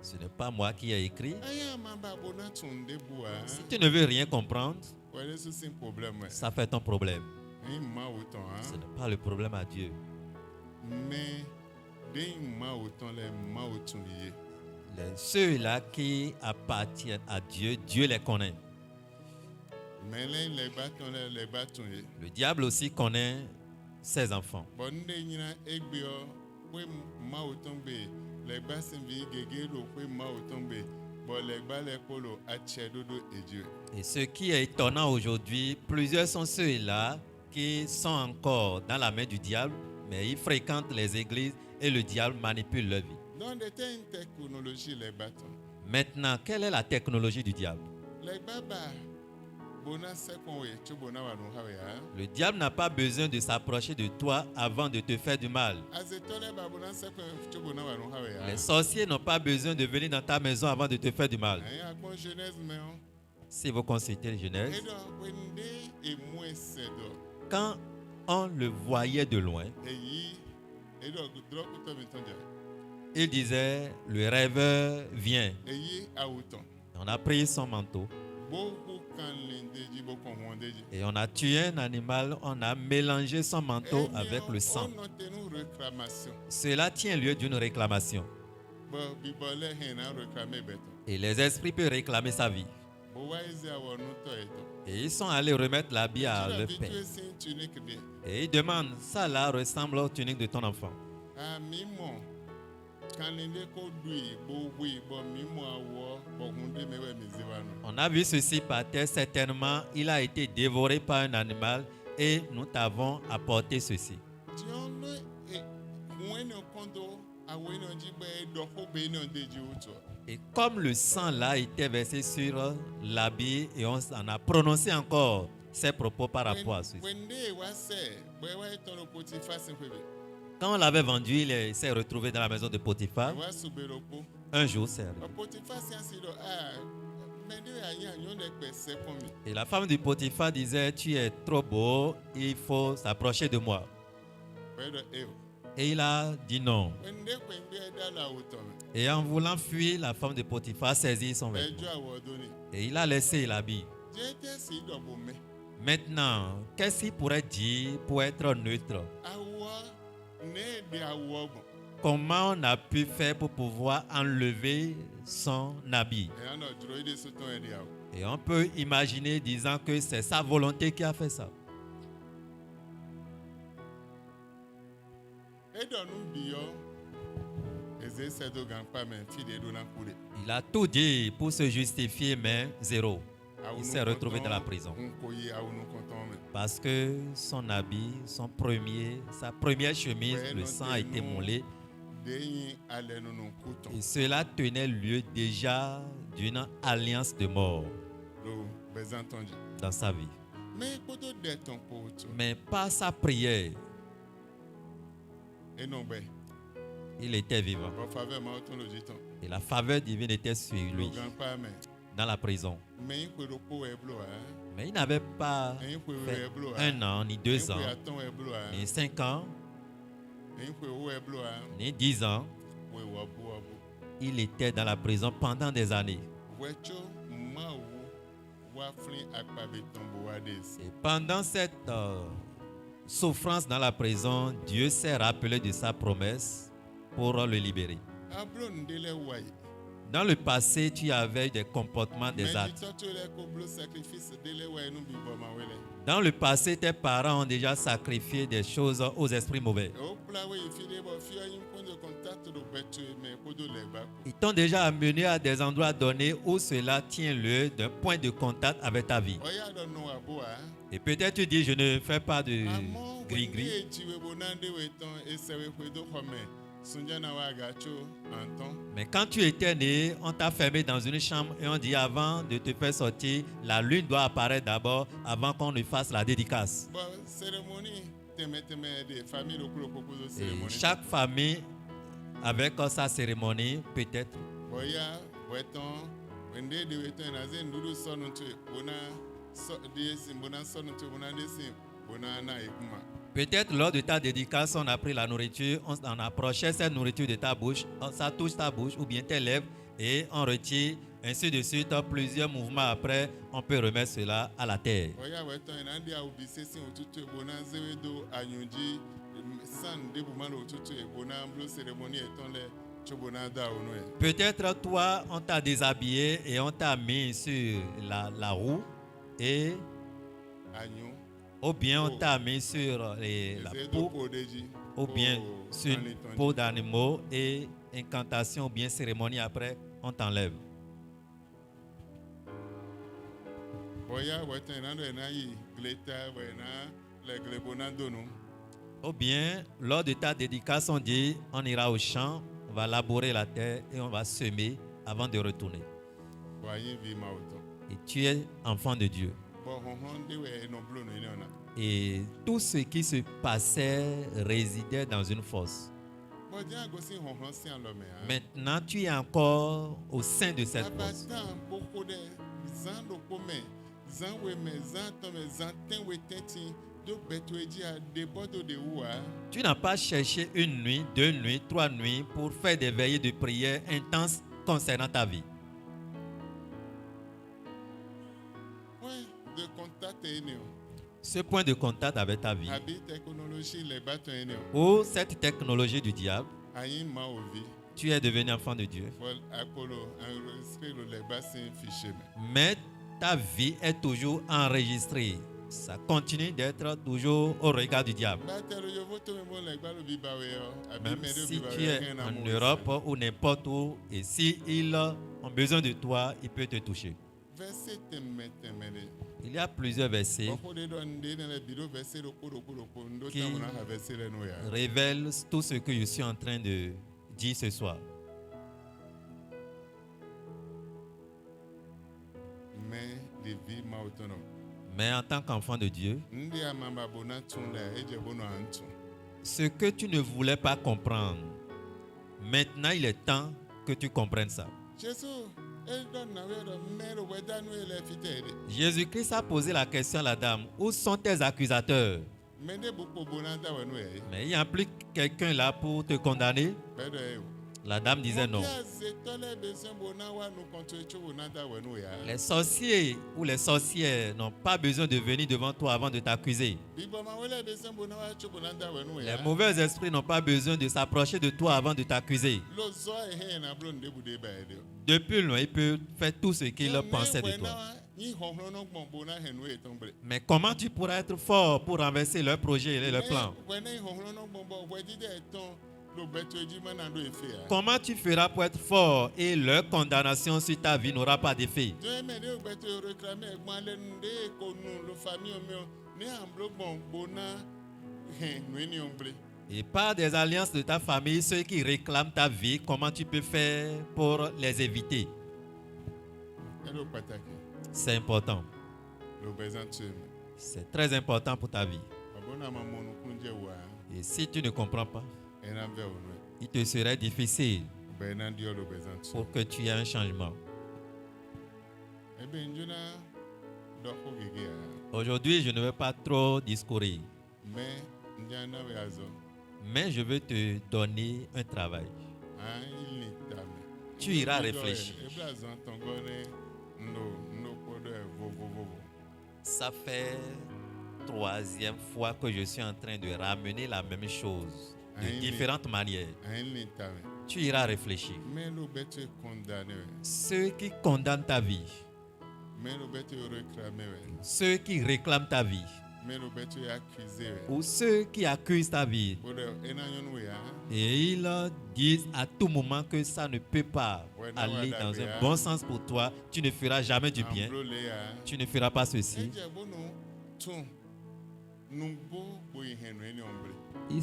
ce n'est pas moi qui ai écrit. aya mamba bona ton ndeboa. Si tu ne veux rien comprendre, Ouais, c'est un problème. ça fait ton problème. Un ma autant, Ce hein. n'est pas le problème à Dieu. Mais, d'un ma autant, les ma autant liés. Ceux-là qui appartiennent à Dieu, Dieu les connaît. Mais là, les bâtons, Le diable aussi connaît ses enfants. bon, n'y a égbio, oui, ma autant bé, les bassins vie, guéguero, oui, ma autant bé, bon, les balais polo, à dodo et Dieu. Et ce qui est étonnant aujourd'hui, plusieurs sont ceux-là qui sont encore dans la main du diable, mais ils fréquentent les églises et le diable manipule leur vie. Dans des technologies, les bâtons, Maintenant, quelle est la technologie du diable? les babas, bona sepon, oui, tu bona wa no hawe, hein. Le diable n'a pas besoin de s'approcher de toi avant de te faire du mal. Azetole babona sepon, tu bona wa no hawe, hein. Les sorciers n'ont pas besoin de venir dans ta maison avant de te faire du mal. Hein, à quoi Genèse, mais on. Si vous consultez le Genèse, Et donc, wende et moins c'est donc. quand on le voyait de loin, Et donc, drop autant maintenant. il disait, le rêveur vient. Et à autant. On a pris son manteau Beaucoup quand l'indéji, beaucoup moins déji. et on a tué un animal, on a mélangé son manteau avec le sang. On a une réclamation. Cela tient lieu d'une réclamation. Bon, bibolé, il a réclamé béton. Et les esprits peuvent réclamer sa vie. Bon, ouais, ils ont nous toi Et ils sont allés remettre l'habit à leur père. c'est une tunique de. Et ils demandent, ça là ressemble aux tuniques de ton enfant. Ah, mimo. Quand l'indéco douille, bon, oui, bon, mimo à war, bon, on dit, mais ouais, mais zévano. On a vu ceci par terre, certainement, il a été dévoré par un animal et nous t'avons apporté ceci. Dion, et, when on condo, à when on dit, ben, d'où ben on déji auto. Et comme le sang là était versé sur l'habit et on en a prononcé encore ses propos par rapport à ceci. When they was say, ben, ouais, ton Potiphar, c'est quoi? Quand on l'avait vendu, il s'est retrouvé dans la maison de Potiphar. Ouais, sous Béropo. Un jour, c'est arrivé. Potiphar, c'est ainsi, ah, mais il y a un yon de c'est pour moi. Et la femme du Potiphar disait, tu es trop beau, il faut s'approcher de moi. Et il a dit non. Et en voulant fuir, la femme de Potiphar saisit son vêtement. Et il a laissé l'habit. Maintenant, qu'est-ce qu'il pourrait dire pour être neutre? Comment on a pu faire pour pouvoir enlever son habit? Et on peut imaginer disant que c'est sa volonté qui a fait ça. Il a tout dit pour se justifier, mais zéro. Il s'est retrouvé dans la prison. Parce que son habit, sa première chemise, le sang a été moulé. Et cela tenait lieu déjà d'une alliance de mort dans sa vie. Mais par sa prière, il était vivant. Et la faveur divine était sur lui, dans la prison. Mais il n'avait pas fait 1 an, ni 2 ans, ni 5 ans, ni 10 ans. Il était dans la prison pendant des années. Et pendant cette souffrance dans la prison, Dieu s'est rappelé de sa promesse pour le libérer. Dans le passé, tu avais des comportements, des actes. Dans le passé, tes parents ont déjà sacrifié des choses aux esprits mauvais. Ils t'ont déjà amené à des endroits donnés où cela tient lieu d'un point de contact avec ta vie. Et peut-être tu dis, je ne fais pas de gris-gris. sunjana wa gacho anton. Mais quand tu étais né, on t'a fermé dans une chambre et on dit avant de te faire sortir, la lune doit apparaître d'abord avant qu'on ne fasse la dédicace. Bon, cérémonie, teme des familles au cours de Et cérémonie. chaque famille avec sa cérémonie peut-être. Boya, weton, wende de weton naze ndulu sonuntu bona so de simbona sonuntu bona de sim bona na ekuma. Peut-être lors de ta dédicace, on a pris la nourriture, on approchait cette nourriture de ta bouche, ça touche ta bouche ou bien tes lèvres et on retire, ainsi de suite, plusieurs mouvements après, on peut remettre cela à la terre. Boya weton nandi a ubise sin otutu bona zewedo anyunji san de bumano otutu bona mblo cérémonie eton le chobona da onwe. Peut-être toi, on t'a déshabillé et on t'a mis sur la roue et Agnon. ou bien on t'a mis sur la peau ou bien sur une peau d'animaux et incantation ou bien cérémonie après, on t'enlève. Boya weton nando enayi gleta wena le glebona dono. Ou bien, lors de ta dédicace, on dit, on ira au champ, on va labourer la terre et on va semer avant de retourner. Boyin vi ma auto. Et tu es enfant de Dieu. Bon honhon de we no blo no ina na. Et tout ce qui se passait résidait dans une fosse. Bon dia go sin honhon sin alome ha. Maintenant, tu es encore au sein de cette fosse. Abatan beaucoup de zan do kome, zan we me zan to me zan ten we tenti do betweji a debodo de oua. Tu n'as pas cherché une nuit, 2 nuits, 3 nuits pour faire des veillées de prière intenses concernant ta vie. Ouais, de contact eneo. Ce point de contact avec ta vie, Abi technologie le bato eneo. ou cette technologie du diable, Ayin ma ovi. tu es devenu enfant de Dieu. Vol akolo enregistré le basin fichier. Mais ta vie est toujours enregistrée. Ça continue d'être toujours au regard du diable. Batero yo voto me bon le gbalo bi bawe yo. Abi Même me de si bi tu es bawe en Europe ou n'importe où, et s'ils ont besoin de toi, ils peuvent te toucher. Verset temele. Il y a plusieurs versets Boko de don de le biro verset lo ko ndo Qui- tamona ha verset le no ya. révèlent tout ce que je suis en train de dire ce soir. Mais de vie ma autonome. Mais en tant qu'enfant de Dieu, Ndi amamba bona tunda eje bono antu. ce que tu ne voulais pas comprendre, maintenant il est temps que tu comprennes ça. Jésus, elle donne na wero mero weda no ele fitede. Jésus-Christ a posé la question à la dame, où sont tes accusateurs? Mende buko bona da wenu e. Mais il n'y a plus quelqu'un là pour te condamner. Bedo e. La dame disait non. Les sorciers ou les sorcières n'ont pas besoin de venir devant toi avant de t'accuser. Les mauvais esprits n'ont pas besoin de s'approcher de toi avant de t'accuser. Depuis loin, ils peuvent faire tout ce qu'ils pensaient de toi. Mais comment tu pourras être fort pour renverser leurs projets et leurs plans? Comment tu feras pour être fort et leur condamnation sur ta vie n'aura pas d'effet? Et par des alliances de ta famille, ceux qui réclament ta vie, comment tu peux faire pour les éviter? C'est important. C'est très important pour ta vie. Et si tu ne comprends pas, il te serait difficile pour que tu aies un changement. Aujourd'hui, je ne vais pas trop discourir, mais je veux te donner un travail. Tu iras réfléchir. Ça fait 3e fois que je suis en train de ramener la même chose de différentes manières. Tu iras réfléchir. Ceux qui condamnent ta vie, ceux qui réclament ta vie, ou ceux qui accusent ta vie, et ils disent à tout moment que ça ne peut pas aller dans un bon sens pour toi, tu ne feras jamais du bien, tu ne feras pas ceci. Numbo boy heno eni ombre. Il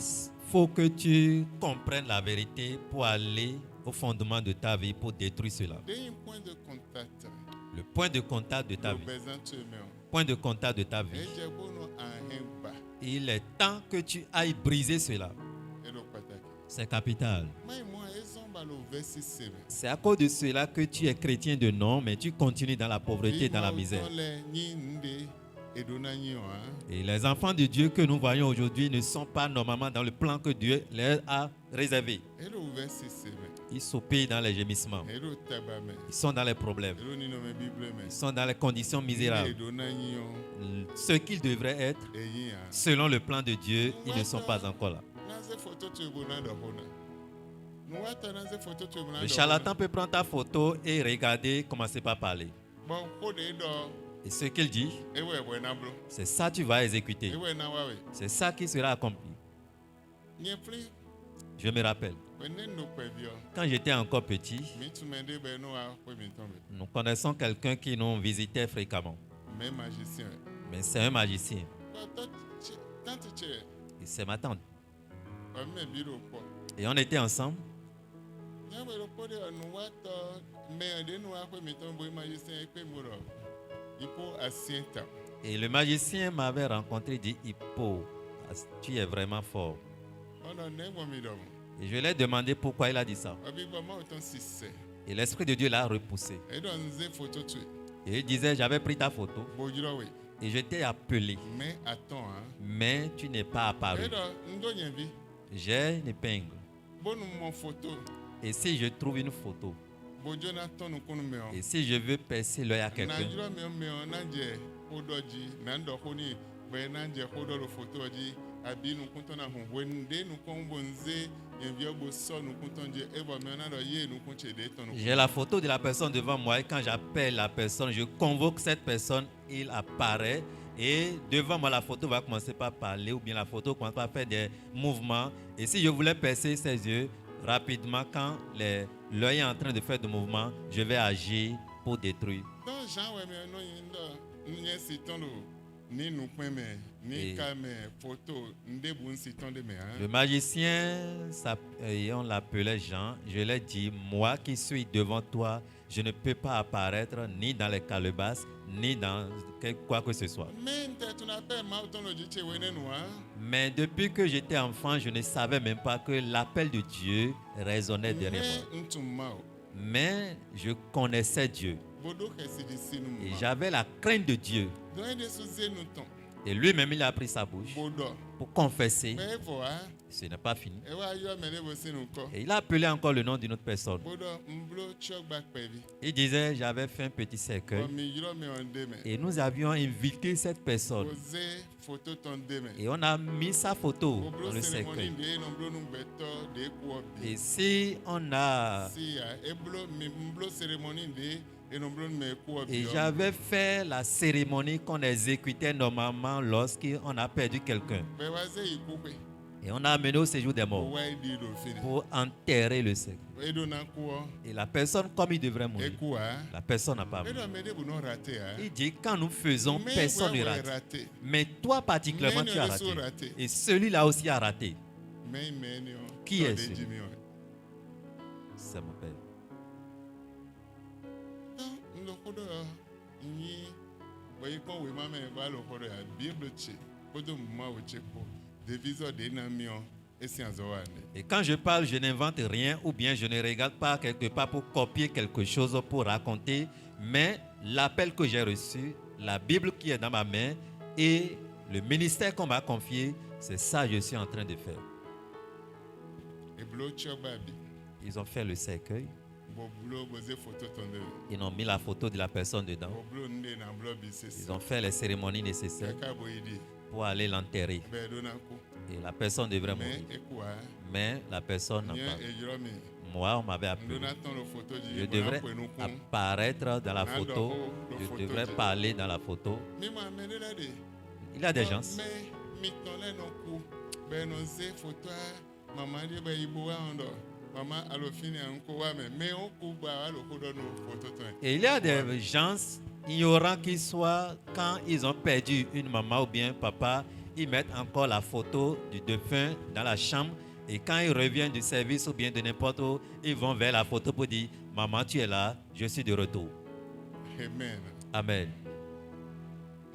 faut que tu comprennes la vérité pour aller au fondement de ta vie, pour détruire cela. Dei point de contact. Le point de contact de ta vie. Besoin tu me. Point de contact de ta vie. Eje bono ahemba. Il est temps que tu ailles briser cela. Elo pataki. C'est capital. Mai moi ezomba lo verset 7. C'est à cause de cela que tu es chrétien de nom, mais tu continues dans la pauvreté et dans la misère. Et les enfants de Dieu que nous voyons aujourd'hui ne sont pas normalement dans le plan que Dieu leur a réservé. Ils s'opèrent dans les gémissements. Ils sont dans les problèmes. Ils sont dans les conditions misérables. Ce qu'ils devraient être, selon le plan de Dieu, ils ne sont pas encore là. Le charlatan peut prendre ta photo et regarder, commencer par parler. Et ce qu'il dit, c'est ça que tu vas exécuter. C'est ça qui sera accompli. Je me rappelle, quand j'étais encore petit, nous connaissons quelqu'un qui nous visitait fréquemment. Mais c'est un magicien. Et c'est ma tante. Et on était ensemble. Et le magicien m'avait rencontré et dit, Hippo, tu es vraiment fort. Et je lui ai demandé pourquoi il a dit ça. Et l'Esprit de Dieu l'a repoussé. Et il disait, j'avais pris ta photo et je t'ai appelé. Mais attends, hein. Mais tu n'es pas apparu. J'ai une épingle. Et si je trouve une photo, et si je veux percer l'œil à quelqu'un, j'ai la photo de la personne devant moi et quand j'appelle la personne, je convoque cette personne, il apparaît et devant moi la photo va commencer par parler ou bien la photo commence par faire des mouvements. Et si je voulais percer ses yeux, rapidement quand l'œil est en train de faire des mouvements, je vais agir pour détruire. Le magicien, on l'appelait Jean. Je lui ai dit, moi qui suis devant toi, je ne peux pas apparaître ni dans les calebasses, ni dans quoi que ce soit. Mais depuis que j'étais enfant, je ne savais même pas que l'appel de Dieu résonnait derrière moi. Mais je connaissais Dieu. Et j'avais la crainte de Dieu. Et lui-même, il a pris sa bouche pour confesser. Ce n'est pas fini. Et il a appelé encore le nom d'une autre personne. Il disait, j'avais fait un petit cercueil. Et nous avions invité cette personne. Et on a mis sa photo dans le cercueil. Et si on a... Et j'avais fait la cérémonie qu'on exécutait normalement lorsqu'on a perdu quelqu'un. Et on a amené au séjour des morts pour enterrer le cercueil. Et la personne, comme il devrait mourir, la personne n'a pas mouru. Il dit, quand nous faisons, personne ne rate. Mais toi particulièrement, tu as raté. Et celui-là aussi a raté. Qui est celui? C'est mon père. Et quand je parle, je n'invente rien ou bien je ne regarde pas quelque part pour copier quelque chose pour raconter, mais l'appel que j'ai reçu, la Bible qui est dans ma main et le ministère qu'on m'a confié, c'est ça que je suis en train de faire. Ils ont fait le cercueil. Ils ont mis la photo de la personne dedans. Ils ont fait les cérémonies nécessaires pour aller l'enterrer. Et la personne devrait mourir. Mais la personne n'a pas. Moi, on m'avait appelé. Je devrais apparaître dans la photo. Je devrais parler dans la photo. Il y a des gens. Et il y a des gens ignorants qui soient, quand ils ont perdu une maman ou bien un papa, ils mettent encore la photo du défunt dans la chambre. Et quand ils reviennent du service ou bien de n'importe où, ils vont vers la photo pour dire « Maman, tu es là, je suis de retour. Amen. » Amen.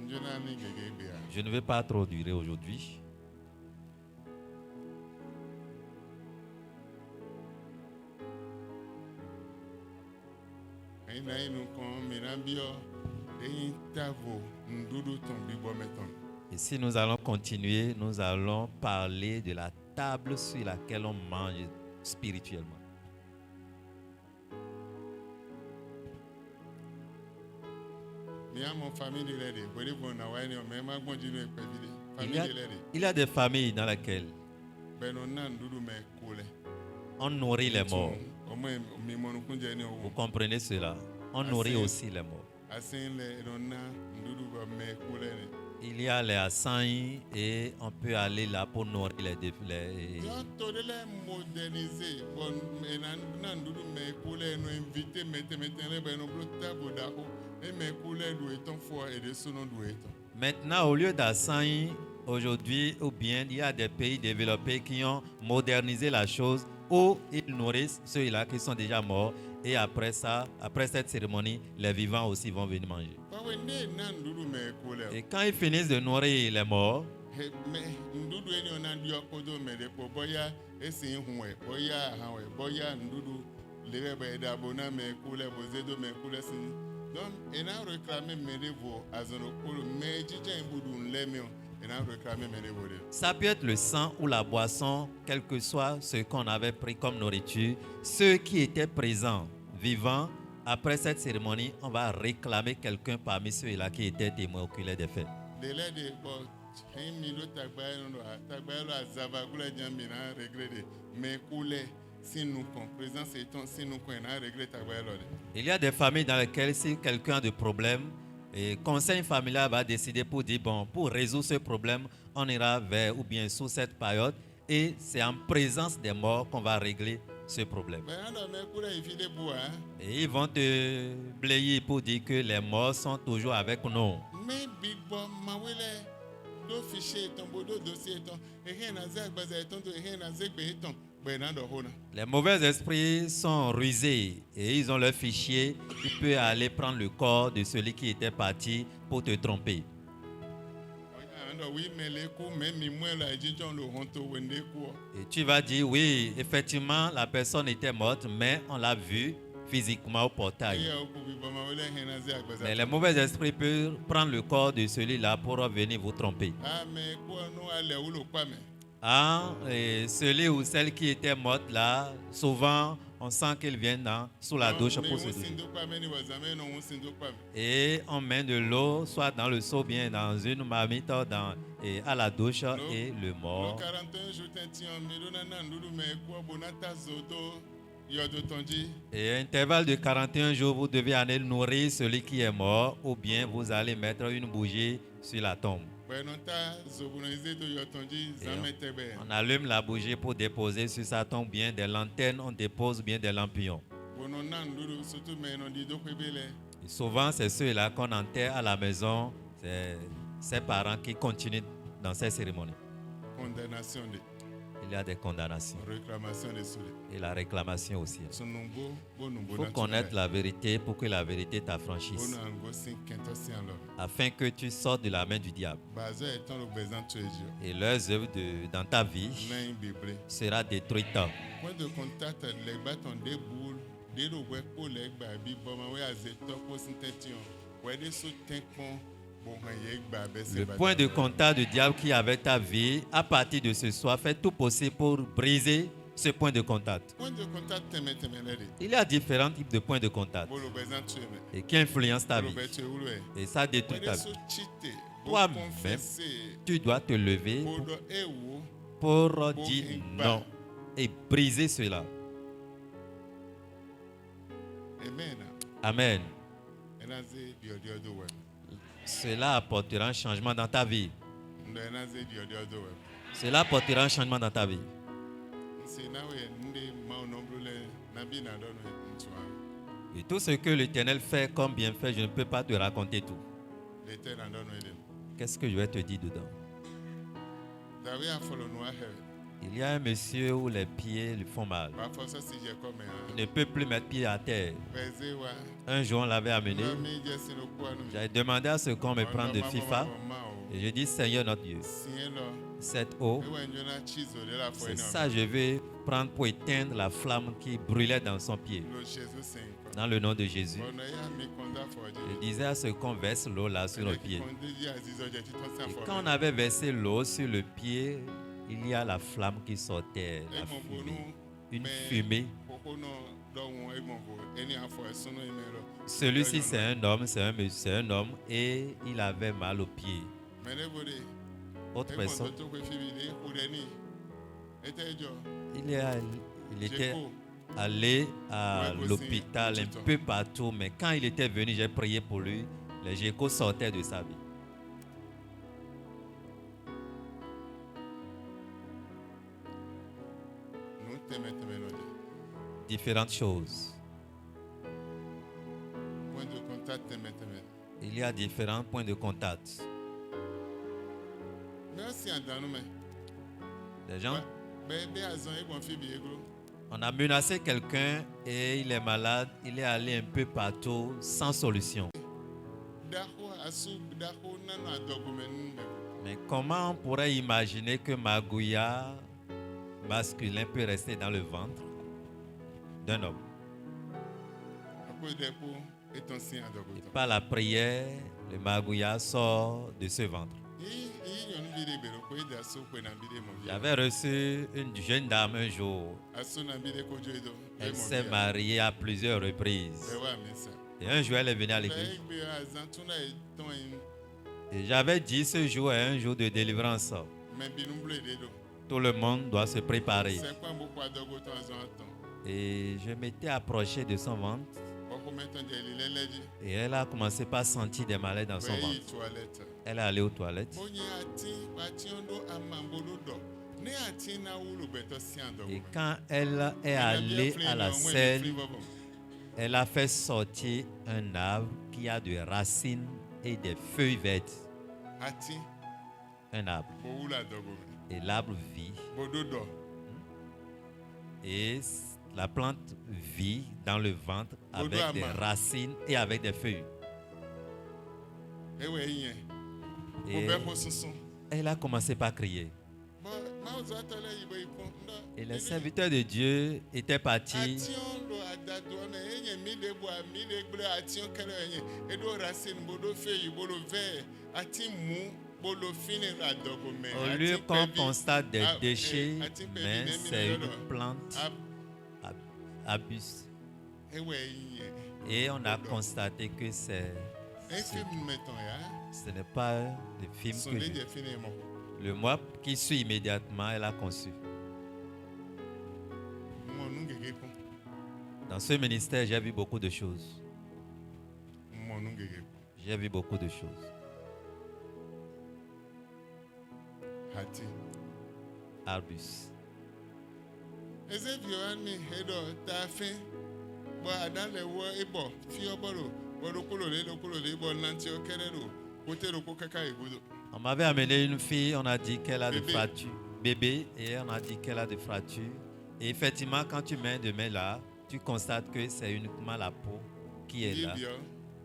Njona ni gege bia. Je ne vais pas trop durer aujourd'hui. Aina inu kon mirambio e tavo ndudu ton bibo meton. Et si nous allons continuer, nous allons parler de la table sur laquelle on mange spirituellement. Mi a mon famille ready. Bodi bon na wani o me ma gbon jinu e pevide. Il y, a, Famille ready. il y a des familles dans lesquelles Beno na ndudu me kole. on nourrit les morts. O mo mi monu kunje ni Vous o. comprenez cela? On nourrit aussi les morts. Asin le ronna ndudu ba me kole ni. Il y a les assaillis et on peut aller là pour nourrir les Yo to de le moderniser. Bon na ndudu me kole no inviter mete le beno blota bodako. E me kole do eton fo e de sono do eton. Maintenant, au lieu d'assaillir, aujourd'hui, ou bien il y a des pays développés qui ont modernisé la chose où ils nourrissent ceux-là qui sont déjà morts. Et après ça, après cette cérémonie, les vivants aussi vont venir manger. Pawe ne na ndudu me kole. Et quand ils finissent de nourrir les morts, Me ndudu eni ona dio kodo me de po boya esi hunwe boya hanwe boya ndudu lebe be da bona me kule bozedo me kule sin donc ena réclamer me de vo azono kolo me jije imbudu nleme ena réclamer me de vo de. ça peut être le sang ou la boisson, quel que soit ce qu'on avait pris comme nourriture. Ceux qui étaient présents, vivants, après cette cérémonie, on va réclamer quelqu'un parmi ceux-là qui étaient témoins oculaires des faits. De le de bo mi lo tagba lo azava kule jambi na regret me kule sinu kon présence étant sinu kon na regret tagba lo de. Il y a des familles dans lesquelles si quelqu'un a des problèmes, le conseil familial va décider pour dire, bon, pour résoudre ce problème, on ira vers ou bien sous cette période et c'est en présence des morts qu'on va régler ce problème. Et ils vont te blayer pour dire que les morts sont toujours avec nous. Les mauvais esprits sont rusés et ils ont leur fichier. Tu peux aller prendre le corps de celui qui était parti pour te tromper. Et tu vas dire, oui, effectivement, la personne était morte, mais on l'a vue physiquement au portail. Mais les mauvais esprits peuvent prendre le corps de celui-là pour venir vous tromper. Ah, et celui ou celle qui était morte là, souvent on sent qu'ils viennent sous la douche pour se doucher. Et on met de l'eau, soit dans le seau, bien dans une marmite, à la douche, et le mort. Et à intervalle de 41 jours, vous devez aller nourrir celui qui est mort, ou bien vous allez mettre une bougie sur la tombe. On allume la bougie pour déposer sur sa tombe bien des lanternes, on dépose bien des lampions. Et souvent, c'est ceux-là qu'on enterre à la maison, c'est ses parents qui continuent dans ces cérémonies. Il y a des condamnations. Et la réclamation aussi. Il faut connaître la vérité pour que la vérité t'affranchisse. Afin que tu sortes de la main du diable. Et leurs œuvres dans ta vie sera détruite. Point de contact, les bâtons des boules, des roues pour les babis, bon, ouais, le point de contact du diable qui est avec ta vie, à partir de ce soir, fais tout possible pour briser ce point de contact. Il y a différents types de points de contact et qui influencent ta vie. Et ça détruit ta vie. Toi-même, tu dois te lever pour dire non et briser cela. Amen. Cela apportera un changement dans ta vie. Cela apportera un changement dans ta vie. Et tout ce que l'Éternel fait comme bienfait, je ne peux pas te raconter tout. Qu'est-ce que je vais te dire dedans? Davi a follow no ahead. Il y a un monsieur où les pieds lui font mal. Ba for so si je come Il hein. ne peut plus mettre pied à terre. Beze wa. Un jour, on l'avait amené. Na mi je si no kwa no. J'avais demandé à ce qu'on me prenne de FIFA. Et je dis, Seigneur notre Dieu, Sien lo. cette eau, E wa njona chizo de la for c'est ina. ça je vais prendre pour éteindre la flamme qui brûlait dans son pied. Lo Jésus sing. Dans le nom de Jésus. Ono ya mi konda for Je je. disais à ce qu'on verse l'eau là sur le pied. Kondi ya zizo je ti ton sa Et for. quand on avait versé l'eau sur le pied, il y a la flamme qui sortait, E la mo fumée, bonu. une fumée. Koko no do won e mo bo. Eni afo e sono ime lo. Celui-ci, c'est un homme, c'est un monsieur, c'est un homme, et il avait mal au pied. Mene bode. Autre E mo personne, to ko fi bi de ko de ni. Ete jo. il était Jeko. allé à Ouais, l'hôpital aussi, un tout le peu partout, mais quand il était venu, j'ai prié pour lui. Les gécos sortaient de sa vie. Nous teme no de. Différentes choses. Point de contact teme. Il y a différents points de contact. Merci à dans nous mais. Les gens, Be azon e bon fi bi egro. on a menacé quelqu'un et il est malade. Il est allé un peu partout sans solution. Daho asu daho nanu adogumen. Mais comment on pourrait imaginer que Magouya masculin peut rester dans le ventre d'un homme? Apo depo eton sin Et adogumen. par la prière, le Magouya sort de ce ventre. Yi yon bi de bero ko ida so ko na bi de mo. J'avais reçu une jeune dame un jour. Asu na bi de ko jo edo. Elle s'est mariée à plusieurs reprises. E wa mi sa. Et un jour, elle est venue à Be l'église. gbe azan tuna eton Et j'avais dit ce jour est un jour de délivrance. me bi nu ble de do. Tout le monde doit se préparer. Se kwa bo kwa dogo ton azan aton. Et je m'étais approché de son ventre. Boko meton de li leleji. Et elle a commencé par sentir des malaises dans son Be yi ventre. toilette. Elle est allée aux toilettes. Bonye ati ondo amambolo do. Ne ati na wulu beto si adogo. Et quand elle est allée à la scène, elle a fait sortir un arbre qui a des racines et des feuilles vertes. Ati Un arbre. bo wula dogo. Et l'arbre vit. Bodo do. Et la plante vit dans le ventre avec des Odoama. racines et avec des feuilles. Ewe yin. Et Obe ko sunsun. elle a commencé par crier. Bo ma ozo atole yibo ipon. Et les serviteurs de Dieu étaient partis. Ati on lo adado me enye mi de bo mi de gble ati on kele enye. Edo racine bodo feuille bodo vert. Ati mu bodo fine la dogo me. Au lieu qu'on constate des déchets, mais c'est une plante arbuste. Ewe yin. Et on a constaté que Un film mettons ya. ce n'est pas le film Son que de j'ai. fine mo. Le mois qui suit immédiatement, elle a conçu. Mo nu gege pon. Dans ce ministère, j'ai vu beaucoup de choses. Mo nu gege pon. J'ai vu beaucoup de choses. Hati. Arbus. Eze vioan mi edo ta fin. Bo adan le wo ebo fi oboro. Bo lokolo le bo nanti o kerero. Kote ro ko kaka egudo. On m'avait amené une fille, on a dit qu'elle a des Bébé. fractures. Bébé, et on a dit qu'elle a des fractures. Et effectivement, quand tu mets de main là, tu constates que c'est uniquement la peau qui est là. Libia.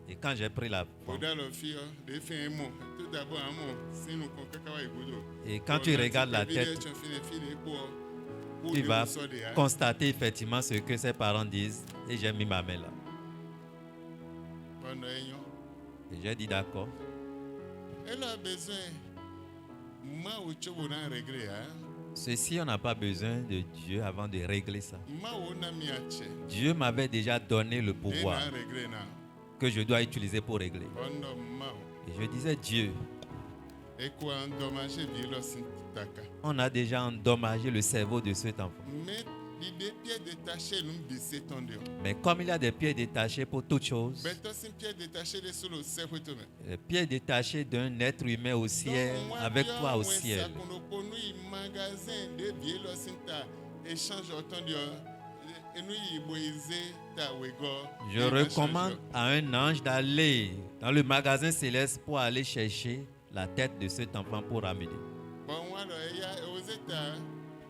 Et quand j'ai pris la peau, Oda lo fi de fin mo. Tout d'abord amo sinu ko kaka wa egudo. et quand tu regardes la tête, tu vas constater effectivement ce que ses parents disent. Et j'ai mis ma main là. Et j'ai dit d'accord. Elle a besoin. Ma o chobo na regret hein. Ceci, on n'a pas besoin de Dieu avant de régler ça. Ma o na mi ache. Dieu m'avait déjà donné le pouvoir Na regret na. que je dois utiliser pour régler. Ondo ma o. Et je disais, Dieu, Et quoi endommager vilo sintaka. on a déjà endommagé le cerveau de cet enfant. Mais l'idée pied détaché nous bisse tondio. Mais comme il y a des pieds détachés pour toutes choses, Beto sin pied détaché les sous le cerveau to me. les pieds détachés d'un être humain au ciel, avec toi au ciel. Magasin de vilo sinta échange tondio. Et nous y boiser ta wego. Je recommande à un ange d'aller dans le magasin céleste pour aller chercher la tête de cet enfant pour ramener. Bon, voilà, tata.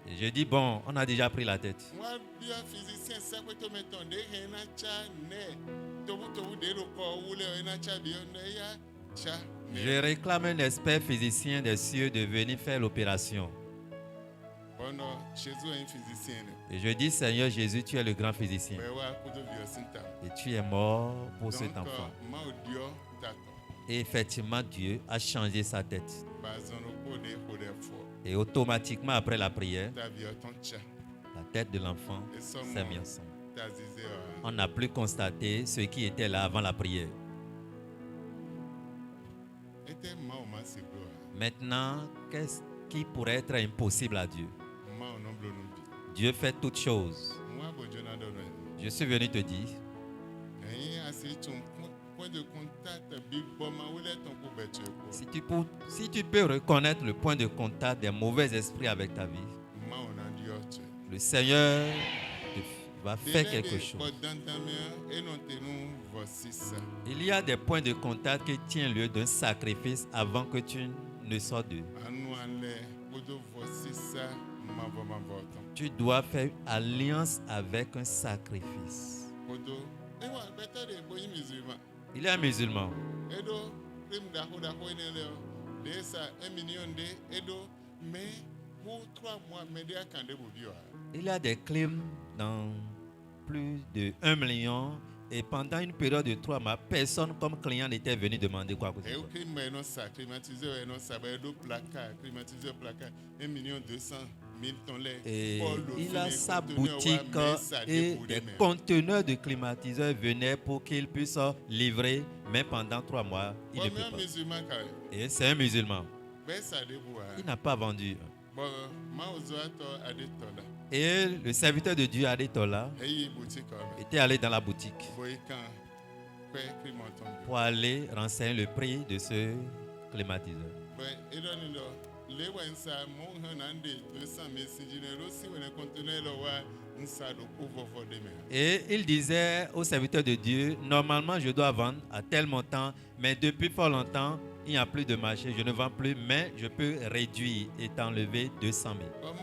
Et je dis, bon, on a déjà pris la tête. Moi, bien physicien, ça peut te mettre en dé, et na cha ne. Tobu de roko ou le na cha bien ne ya cha. Je réclame un expert physicien des cieux de venir faire l'opération. Bon, non, Jésus est un physicien. Et je dis, Seigneur Jésus, tu es le grand physicien. Mais ouais, pour de vieux sintam. Et tu es mort pour Donc, cet enfant. ma audio tato. Et effectivement, Dieu a changé sa tête. Bazon au de pour fort. Et automatiquement, après la prière, Ta vie ton cha. la tête de l'enfant s'est mise ensemble. Ta zizé. On n'a plus constaté ce qui était là avant la prière. Était ma ou ma c'est gloire. Maintenant, qu'est-ce qui pourrait être impossible à Dieu? Ma au nombre nous. Dieu fait toutes choses. Moi, bon Dieu n'a donné. Je suis venu te dire, Et assez ton point de contact, big bomb, où est ton couverture? si tu peux reconnaître le point de contact des mauvais esprits avec ta vie, Ma on a dit autre. le Seigneur va faire quelque chose. Et non, nous voici ça. Il y a des points de contact qui tiennent lieu d'un sacrifice avant que tu ne sortes d'eux. À nous aller, pour de voici ça, ma maman votant. Tu dois faire alliance avec un sacrifice. Pour de, et moi, peut-être des boys musulmans. Il est un musulman. Et donc, prime d'argent de ça, 1 million de, et donc, mais pour 3 mois, mais des quand des boubios. Il y a des clims dans plus de 1 million et pendant une période de 3 mois, personne comme client n'était venu demander quoi que ce Et au soit. crime, non, ça, climatisé, non, ça va être placard, climatisé, placard, 1 200 000 tonnes. Et il a sa boutique et des conteneurs de climatiseurs venaient pour qu'il puisse livrer, mais pendant 3 mois, il ne peut pas. Et c'est un musulman. Il n'a pas vendu. Et le serviteur de Dieu, Adetola, était allé dans la boutique pour aller renseigner le prix de ce climatiseur. Et il disait au serviteur de Dieu, normalement je dois vendre à tel montant, mais depuis fort longtemps, il n'y a plus de marché, je ne vends plus, mais je peux réduire et t'enlever 200 000.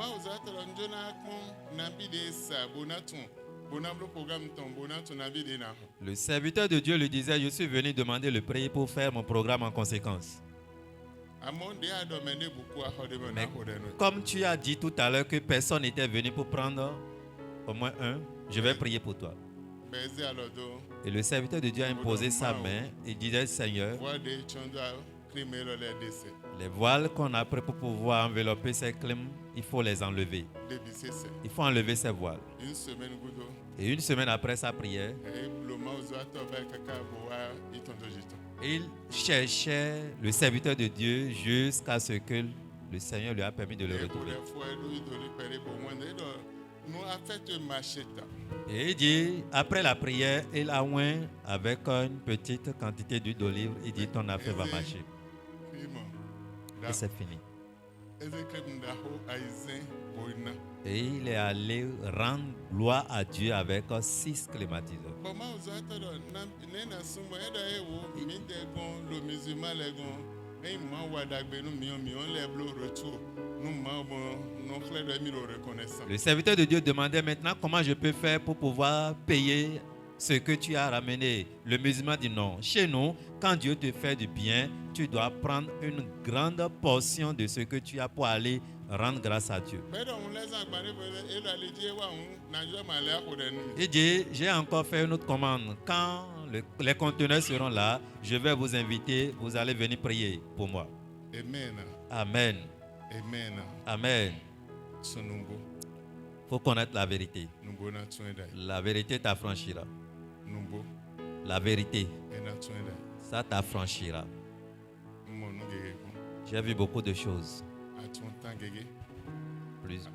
Le serviteur de Dieu lui disait, je suis venu demander le prix pour faire mon programme en conséquence. Mais comme tu as dit tout à l'heure que personne n'était venu pour prendre au moins un, je vais prier pour toi. Et le serviteur de Dieu a imposé sa main et disait, Seigneur, les voiles qu'on a pris pour pouvoir envelopper ces clims, il faut les enlever. Il faut enlever ces voiles. Et une semaine après sa prière, il cherchait le serviteur de Dieu jusqu'à ce que le Seigneur lui a permis de le retrouver. Et il dit, après la prière, il a oint avec une petite quantité d'huile d'olive. Il dit, ton affaire va marcher. Et c'est fini. Et il est allé rendre gloire à Dieu avec 6 climatiseurs. Le serviteur de Dieu demandait maintenant comment je peux faire pour pouvoir payer ce que tu as ramené. Le musulman dit non. Chez nous, quand Dieu te fait du bien, tu dois prendre une grande portion de ce que tu as pour aller rendre grâce à Dieu. Il dit, j'ai encore fait une autre commande. Quand les conteneurs seront là, je vais vous inviter, vous allez venir prier pour moi. Amen. Amen. Amen. Amen. Il faut connaître la vérité. La vérité t'affranchira. La vérité, ça t'affranchira. J'ai vu beaucoup de choses.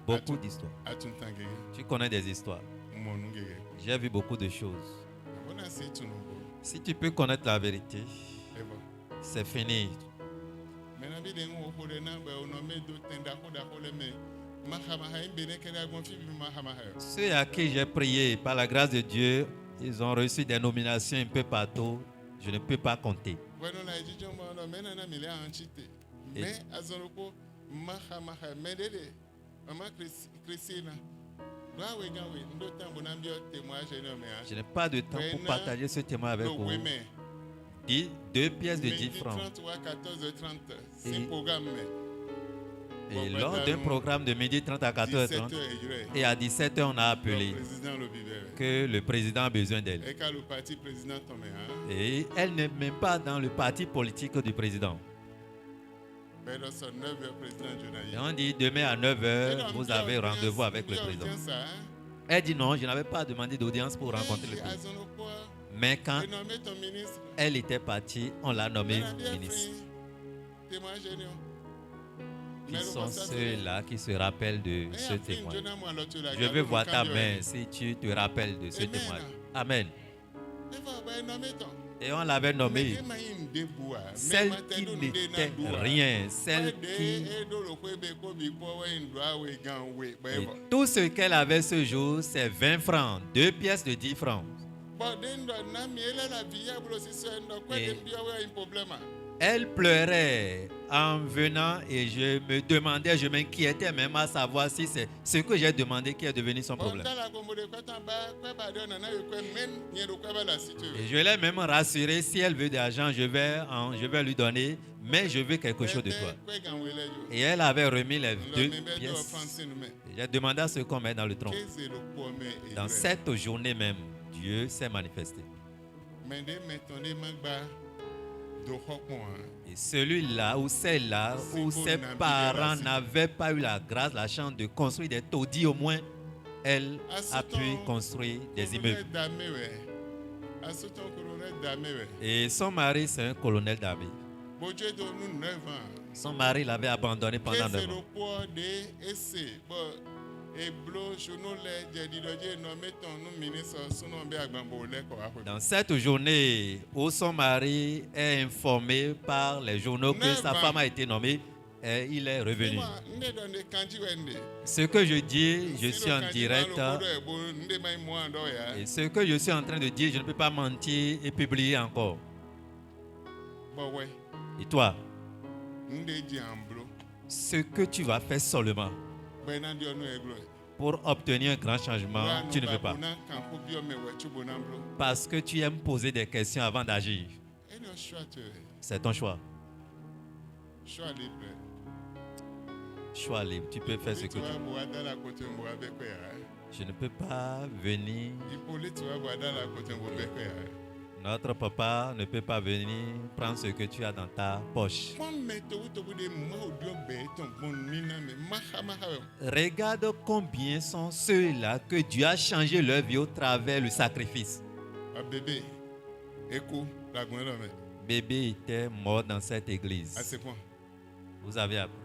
Beaucoup d'histoires. Tu connais des histoires. J'ai vu beaucoup de choses. Si tu peux connaître la vérité, c'est fini. Ceux à qui j'ai prié, par la grâce de Dieu, ils ont reçu des nominations un peu partout. Je ne peux pas compter. Je n'ai pas de temps pour partager ce témoin avec vous. 2 pièces de 10 francs. Et lors d'un programme de midi 30 à 14h30, et à 17h, on a appelé que le président a besoin d'elle. Et elle n'est même pas dans le parti politique du président. Et on dit demain à 9h, vous avez rendez-vous avec le président. Elle dit non, je n'avais pas demandé d'audience pour rencontrer le président. Mais quand elle était partie, on l'a nommée ministre. Qui sont ceux-là qui se rappellent de ce témoin? Je veux voir ta main si tu te rappelles de ce témoin. Amen. Et on l'avait nommé celle qui n'était rien, celle qui... Et tout ce qu'elle avait ce jour, c'est 20 francs, 2 pièces de 10 francs. Et elle pleurait en venant et je me demandais, je m'inquiétais même à savoir si c'est ce que j'ai demandé qui est devenu son problème. Et je l'ai même rassuré, si elle veut de l'argent, je vais lui donner, mais je veux quelque chose de toi. Et elle avait remis les 2 pièces. J'ai demandé à ce qu'on mette dans le tronc. Dans cette journée même, Dieu s'est manifesté. Et celui-là ou celle-là où ses parents n'avaient pas eu la grâce, la chance de construire des taudis, au moins elle a pu construire des immeubles. Et son mari, c'est un colonel d'armée. Son mari l'avait abandonné pendant 9 ans. Dans cette journée où son mari est informé par les journaux que sa femme a été nommée, il est revenu. Ce que je dis, je suis en direct. Et ce que je suis en train de dire, je ne peux pas mentir et publier encore. Et toi, ce que tu vas faire seulement pour obtenir un grand changement, tu ne veux pas. Parce que tu aimes poser des questions avant d'agir. C'est ton choix. Choix libre. Tu peux faire ce que tu veux. Je ne peux pas venir. Notre papa ne peut pas venir prendre ce que tu as dans ta poche. Regarde combien sont ceux-là que Dieu a changé leur vie au travers du sacrifice. Bébé était mort dans cette église. Vous avez appris.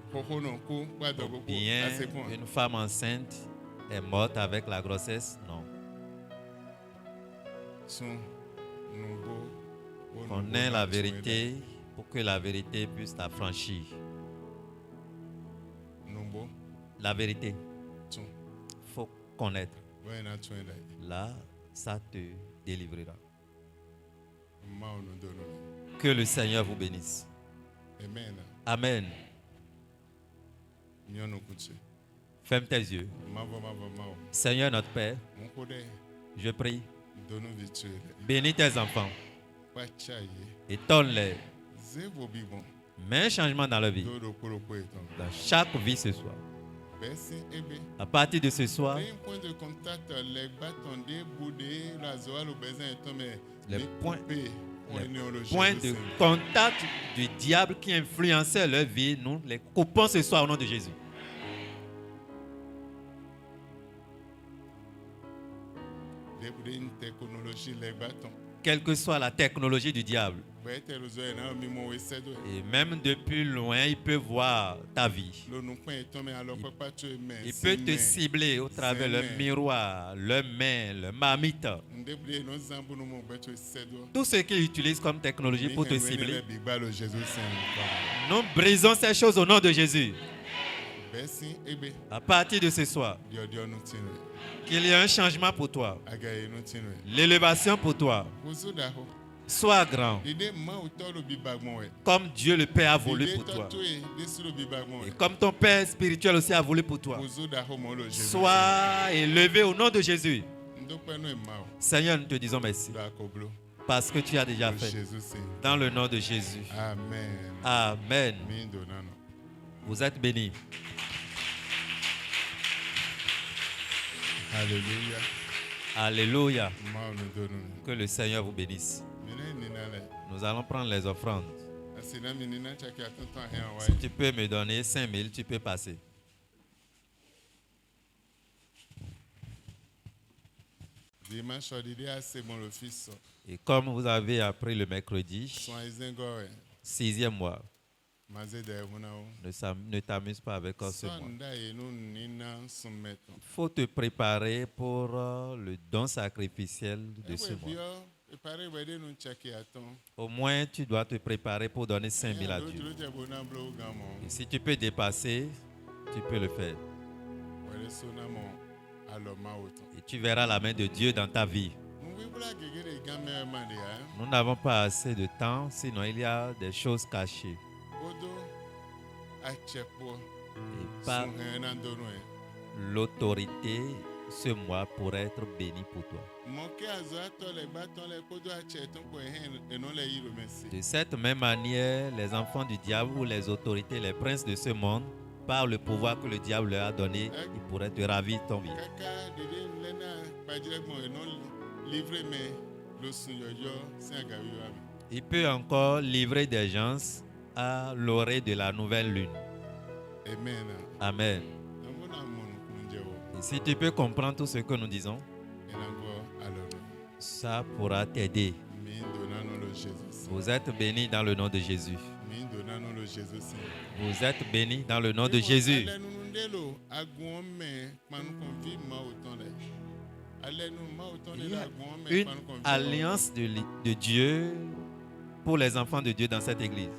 Bien, une femme enceinte est morte avec la grossesse? Non. Connais la vérité pour que la vérité puisse t'affranchir. La vérité, il faut connaître. Là, ça te délivrera. Que le Seigneur vous bénisse. Amen. Ferme tes yeux. Seigneur notre Père, je prie, bénis tes enfants. Étonne-les. Mets un changement dans leur vie. Dans chaque vie ce soir. À partir de ce soir, les points de contact du diable qui influençaient leur vie, nous les coupons ce soir au nom de Jésus. Quelle que soit la technologie du diable, et même depuis loin, il peut voir ta vie. Il peut te cibler au travers le miroir, le main, le marmite. Tout ce qu'il utilise comme technologie pour te cibler. Nous brisons ces choses au nom de Jésus. À partir de ce soir, qu'il y ait un changement pour toi. L'élévation pour toi. Sois grand. Dede ma auto lo bibagmo we. Comme Dieu le Père a voulu Dede pour toi. totoe desu lo bibagmo Et we. comme ton Père spirituel aussi a voulu pour toi. Ozo da homo lo Jésus. Sois élevé au nom de Jésus. Ndokpe no emao. Seigneur, nous te disons merci. Da koblo. Parce que tu as déjà Lo fait. Jésus c'est. Dans le nom de Jésus. Amen. Amen. Mi donano. Vous êtes bénis. Alléluia. Alléluia. Ma no dono. Que le Seigneur vous bénisse. Mene ninale. Nous allons prendre les offrandes. Asina minina chaki atonton hen Si wa. tu peux me donner 5000, tu peux passer. Dimanche dide assez bon l'office. Et comme vous avez appris le mercredi, Soin izengo we. 6e mois, Maze de hunao. ne t'amuse pas avec ce mois. Sonda enu nina soumeton. Il faut te préparer pour le don sacrificiel de ce mois. Et pareil, wede nu chaki aton. Au moins, tu dois te préparer pour donner 5000 à Dieu. Et si tu peux dépasser, tu peux le faire. Et tu verras la main de Dieu dans ta vie. Nous n'avons pas assez de temps, sinon il y a des choses cachées. Et par l'autorité, ce mois pourrait être béni pour toi. De cette même manière, les enfants du diable ou les autorités, les princes de ce monde, par le pouvoir que le diable leur a donné, ils pourraient te ravir ton vie. Il peut encore livrer des gens à l'orée de la nouvelle lune. Amen. Amen. Et si tu peux comprendre tout ce que nous disons, ça pourra t'aider. Vous êtes bénis dans le nom de Jésus. Vous êtes bénis dans le nom de Jésus. Il y a une alliance de Dieu pour les enfants de Dieu dans cette église.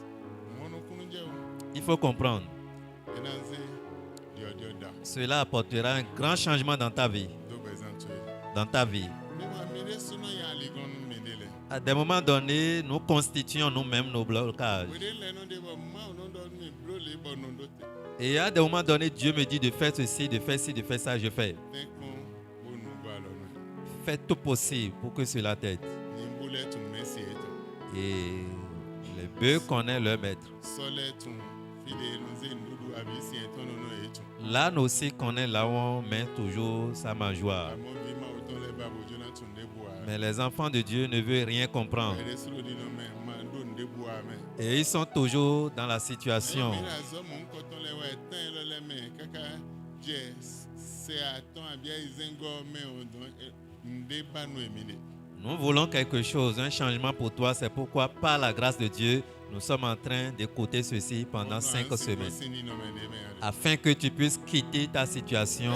Il faut comprendre. Cela apportera un grand changement dans ta vie. Dans ta vie. À des moments donnés, nous constituons nous-mêmes nos blocages. Et à des moments donnés, Dieu me dit de faire ceci, de faire ci, de faire ça, je fais. Fais tout possible pour que cela t'aide. Et les bœufs connaissent leur maître. L'âne aussi connaît là où on met toujours sa mangeoire. Mais les enfants de Dieu ne veulent rien comprendre. Et ils sont toujours dans la situation. Nous voulons quelque chose, un changement pour toi. C'est pourquoi, par la grâce de Dieu, nous sommes en train d'écouter ceci pendant 5 semaines. Afin que tu puisses quitter ta situation.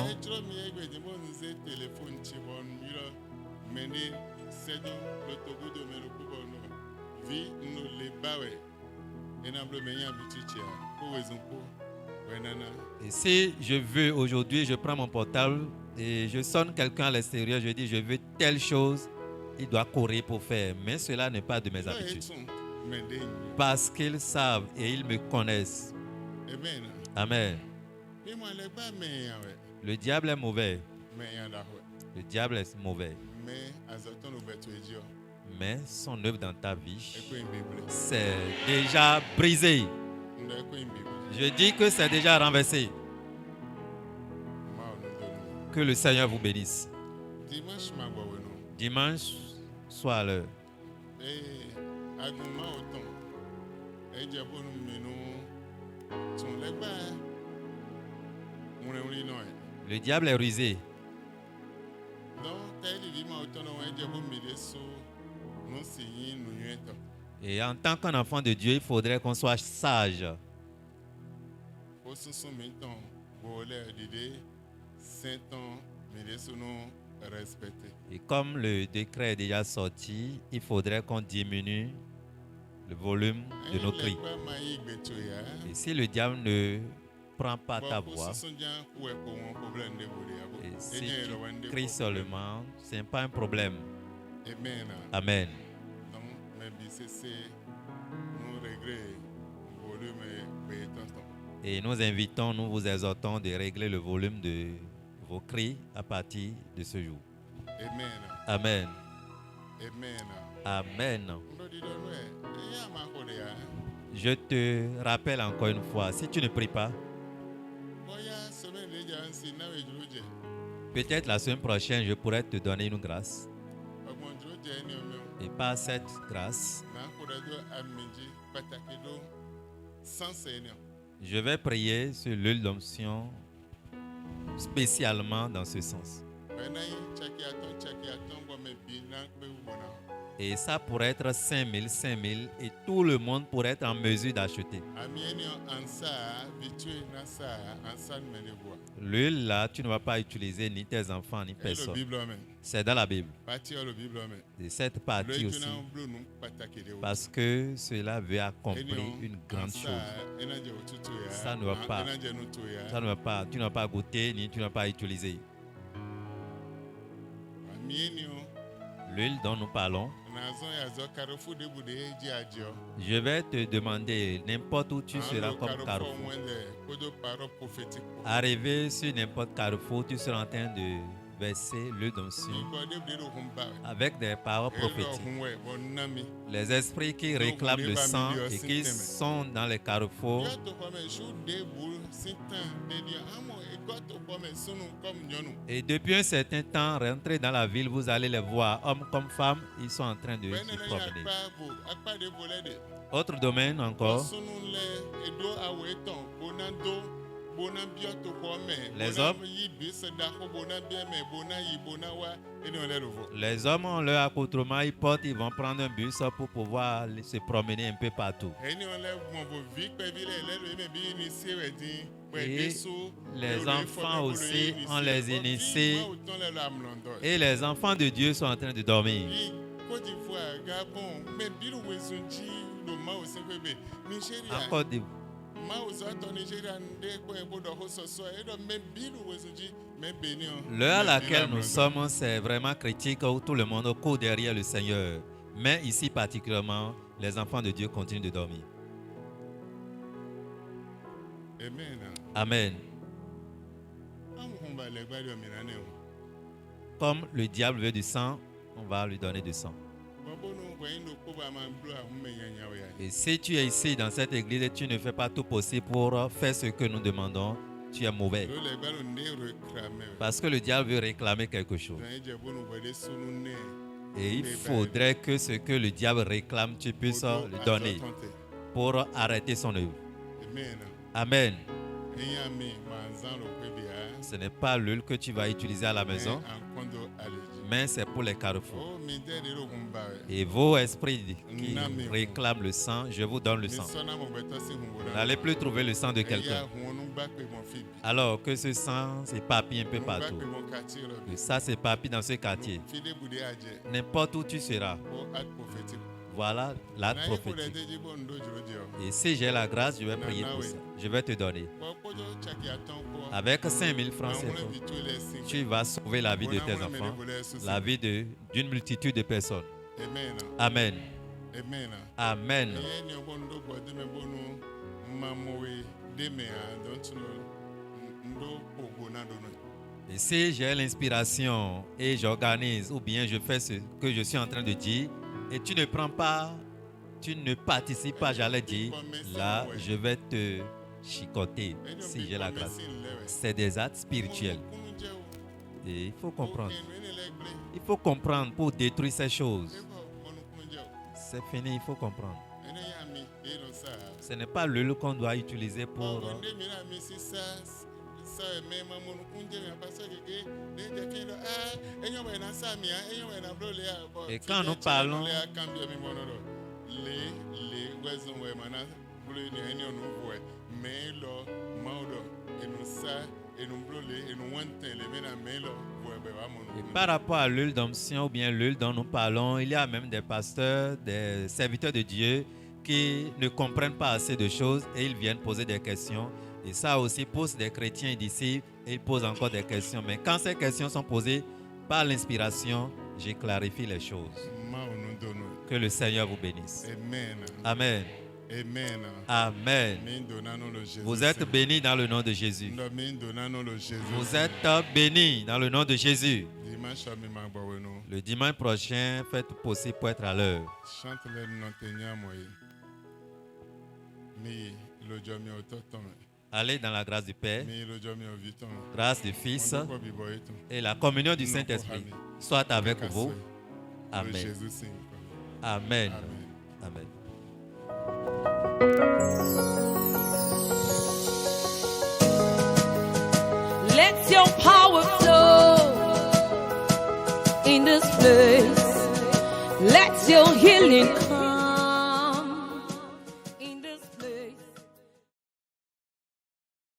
Et si je veux aujourd'hui, je prends mon portable et je sonne quelqu'un à l'extérieur, je dis je veux telle chose, il doit courir pour faire. Mais cela n'est pas de mes habitudes. Parce qu'ils savent et ils me connaissent. Amen. Le diable est mauvais. Le diable est mauvais. Mais son œuvre dans ta vie, c'est déjà brisé. Je dis que c'est déjà renversé. Que le Seigneur vous bénisse. Dimanche, soit à l'heure. Le diable est rusé. Et en tant qu'un enfant de Dieu, il faudrait qu'on soit sage. Et comme le décret est déjà sorti, il faudrait qu'on diminue le volume de nos cris. Et si le diable ne prend pas ta voix, et si tu cries seulement, ce n'est pas un problème. Amen. mais BCC nous régler volume et tonton. Et nous invitons, nous vous exhortons de régler le volume de vos cris à partir de ce jour. Amen. Amen. Amen. Amen. Nous disons ouais, et à ma colère. Je te rappelle encore une fois, si tu ne pries pas, Voya semaine déjà ainsi na we juje. peut-être la semaine prochaine, je pourrais te donner une grâce. Ogmon juje ni omi. Et par cette grâce, Na ko do amiji pataki do sans eni. je vais prier sur l'huile d'onction spécialement dans ce sens. Benayi chaki aton go me bi na pe ubona. Et ça pourrait être 5000, 5000 et tout le monde pourrait être en mesure d'acheter. Amieni ansa bitu na sa ansa menebo. L'huile là, tu ne vas pas utiliser ni tes enfants ni Et le personne. Bible amen. C'est dans la Bible. Parti le Bible amen. Et cette partie Le aussi, tuna bleu nous pataki de. parce que cela veut accomplir une grande chose. Ça ne va pas. Ça ne va pas. Tu n'as pas goûté ni tu n'as pas utilisé. L'huile dont nous parlons, je vais te demander n'importe où tu seras comme carrefour. Arrivé sur n'importe carrefour, tu seras en train de verser l'huile d'onction avec des paroles prophétiques. Les esprits qui réclament le sang et qui sont dans les carrefours, et depuis un certain temps, rentrez dans la ville, vous allez les voir, hommes comme femmes, ils sont en train de se promener. Autre domaine encore, les hommes ont leur accoutrement, ils portent, ils vont prendre un bus pour pouvoir se promener un peu partout. Et les enfants aussi, on les initie. Et les enfants de Dieu sont en train de dormir. En Côte d'Ivoire. L'heure à laquelle nous sommes, c'est vraiment critique où tout le monde court derrière le Seigneur. Mais ici particulièrement, les enfants de Dieu continuent de dormir. Amen. Amen. Comme le diable veut du sang, on va lui donner du sang. Et si tu es ici dans cette église et tu ne fais pas tout possible pour faire ce que nous demandons, tu es mauvais. Parce que le diable veut réclamer quelque chose. Et il faudrait que ce que le diable réclame, tu puisses le donner pour arrêter son œuvre. Amen. Ce n'est pas l'huile que tu vas utiliser à la maison, mais c'est pour les carrefours. Et vos esprits qui réclament le sang, je vous donne le sang. Vous n'allez plus trouver le sang de quelqu'un. Alors que ce sang s'éparpille un peu partout. Que ça s'éparpille dans ce quartier. N'importe où tu seras. Voilà l'acte prophétique. Et si j'ai la grâce, je vais prier pour ça. Je vais te donner. Avec 5000 francs, tu vas sauver la vie de tes enfants, la vie d'une multitude de personnes. Amen. Amen. Et si j'ai l'inspiration et j'organise ou bien je fais ce que je suis en train de dire et tu ne prends pas, tu ne participes pas, j'allais dire, là je vais te chicoter si j'ai la grâce. C'est des actes spirituels. Et il faut comprendre. Il faut comprendre pour détruire ces choses. C'est fini, il faut comprendre. Ce n'est pas l'huile qu'on doit utiliser pour... Et quand nous parlons... Et par rapport à l'huile d'onction ou bien l'huile dont nous parlons, il y a même des pasteurs, des serviteurs de Dieu qui ne comprennent pas assez de choses et ils viennent poser des questions. Et ça aussi pousse des chrétiens d'ici et ils posent encore des questions. Mais quand ces questions sont posées par l'inspiration, Je clarifie les choses. Ma onudono. Que le Seigneur vous bénisse. Amen. Amen. Amen. Amen. Min donano le Jésus. Vous êtes bénis dans le nom de Jésus. Ndo min donano le Jésus. Vous êtes bénis dans le nom de Jésus. Dimanche mi ma gbaweno. Le dimanche prochain, faites possible pour être à l'heure. Chante le notenya moye. Mi lo jomi ototon. Allez dans la grâce du Père, Mi lo jomi oviton. grâce du Fils Ondo bibo eton. et la communion du Saint-Esprit soit avec vous. Le Amen. Jésus sing. Amen. Amen. Amen. Let your power flow in this place. Let your healing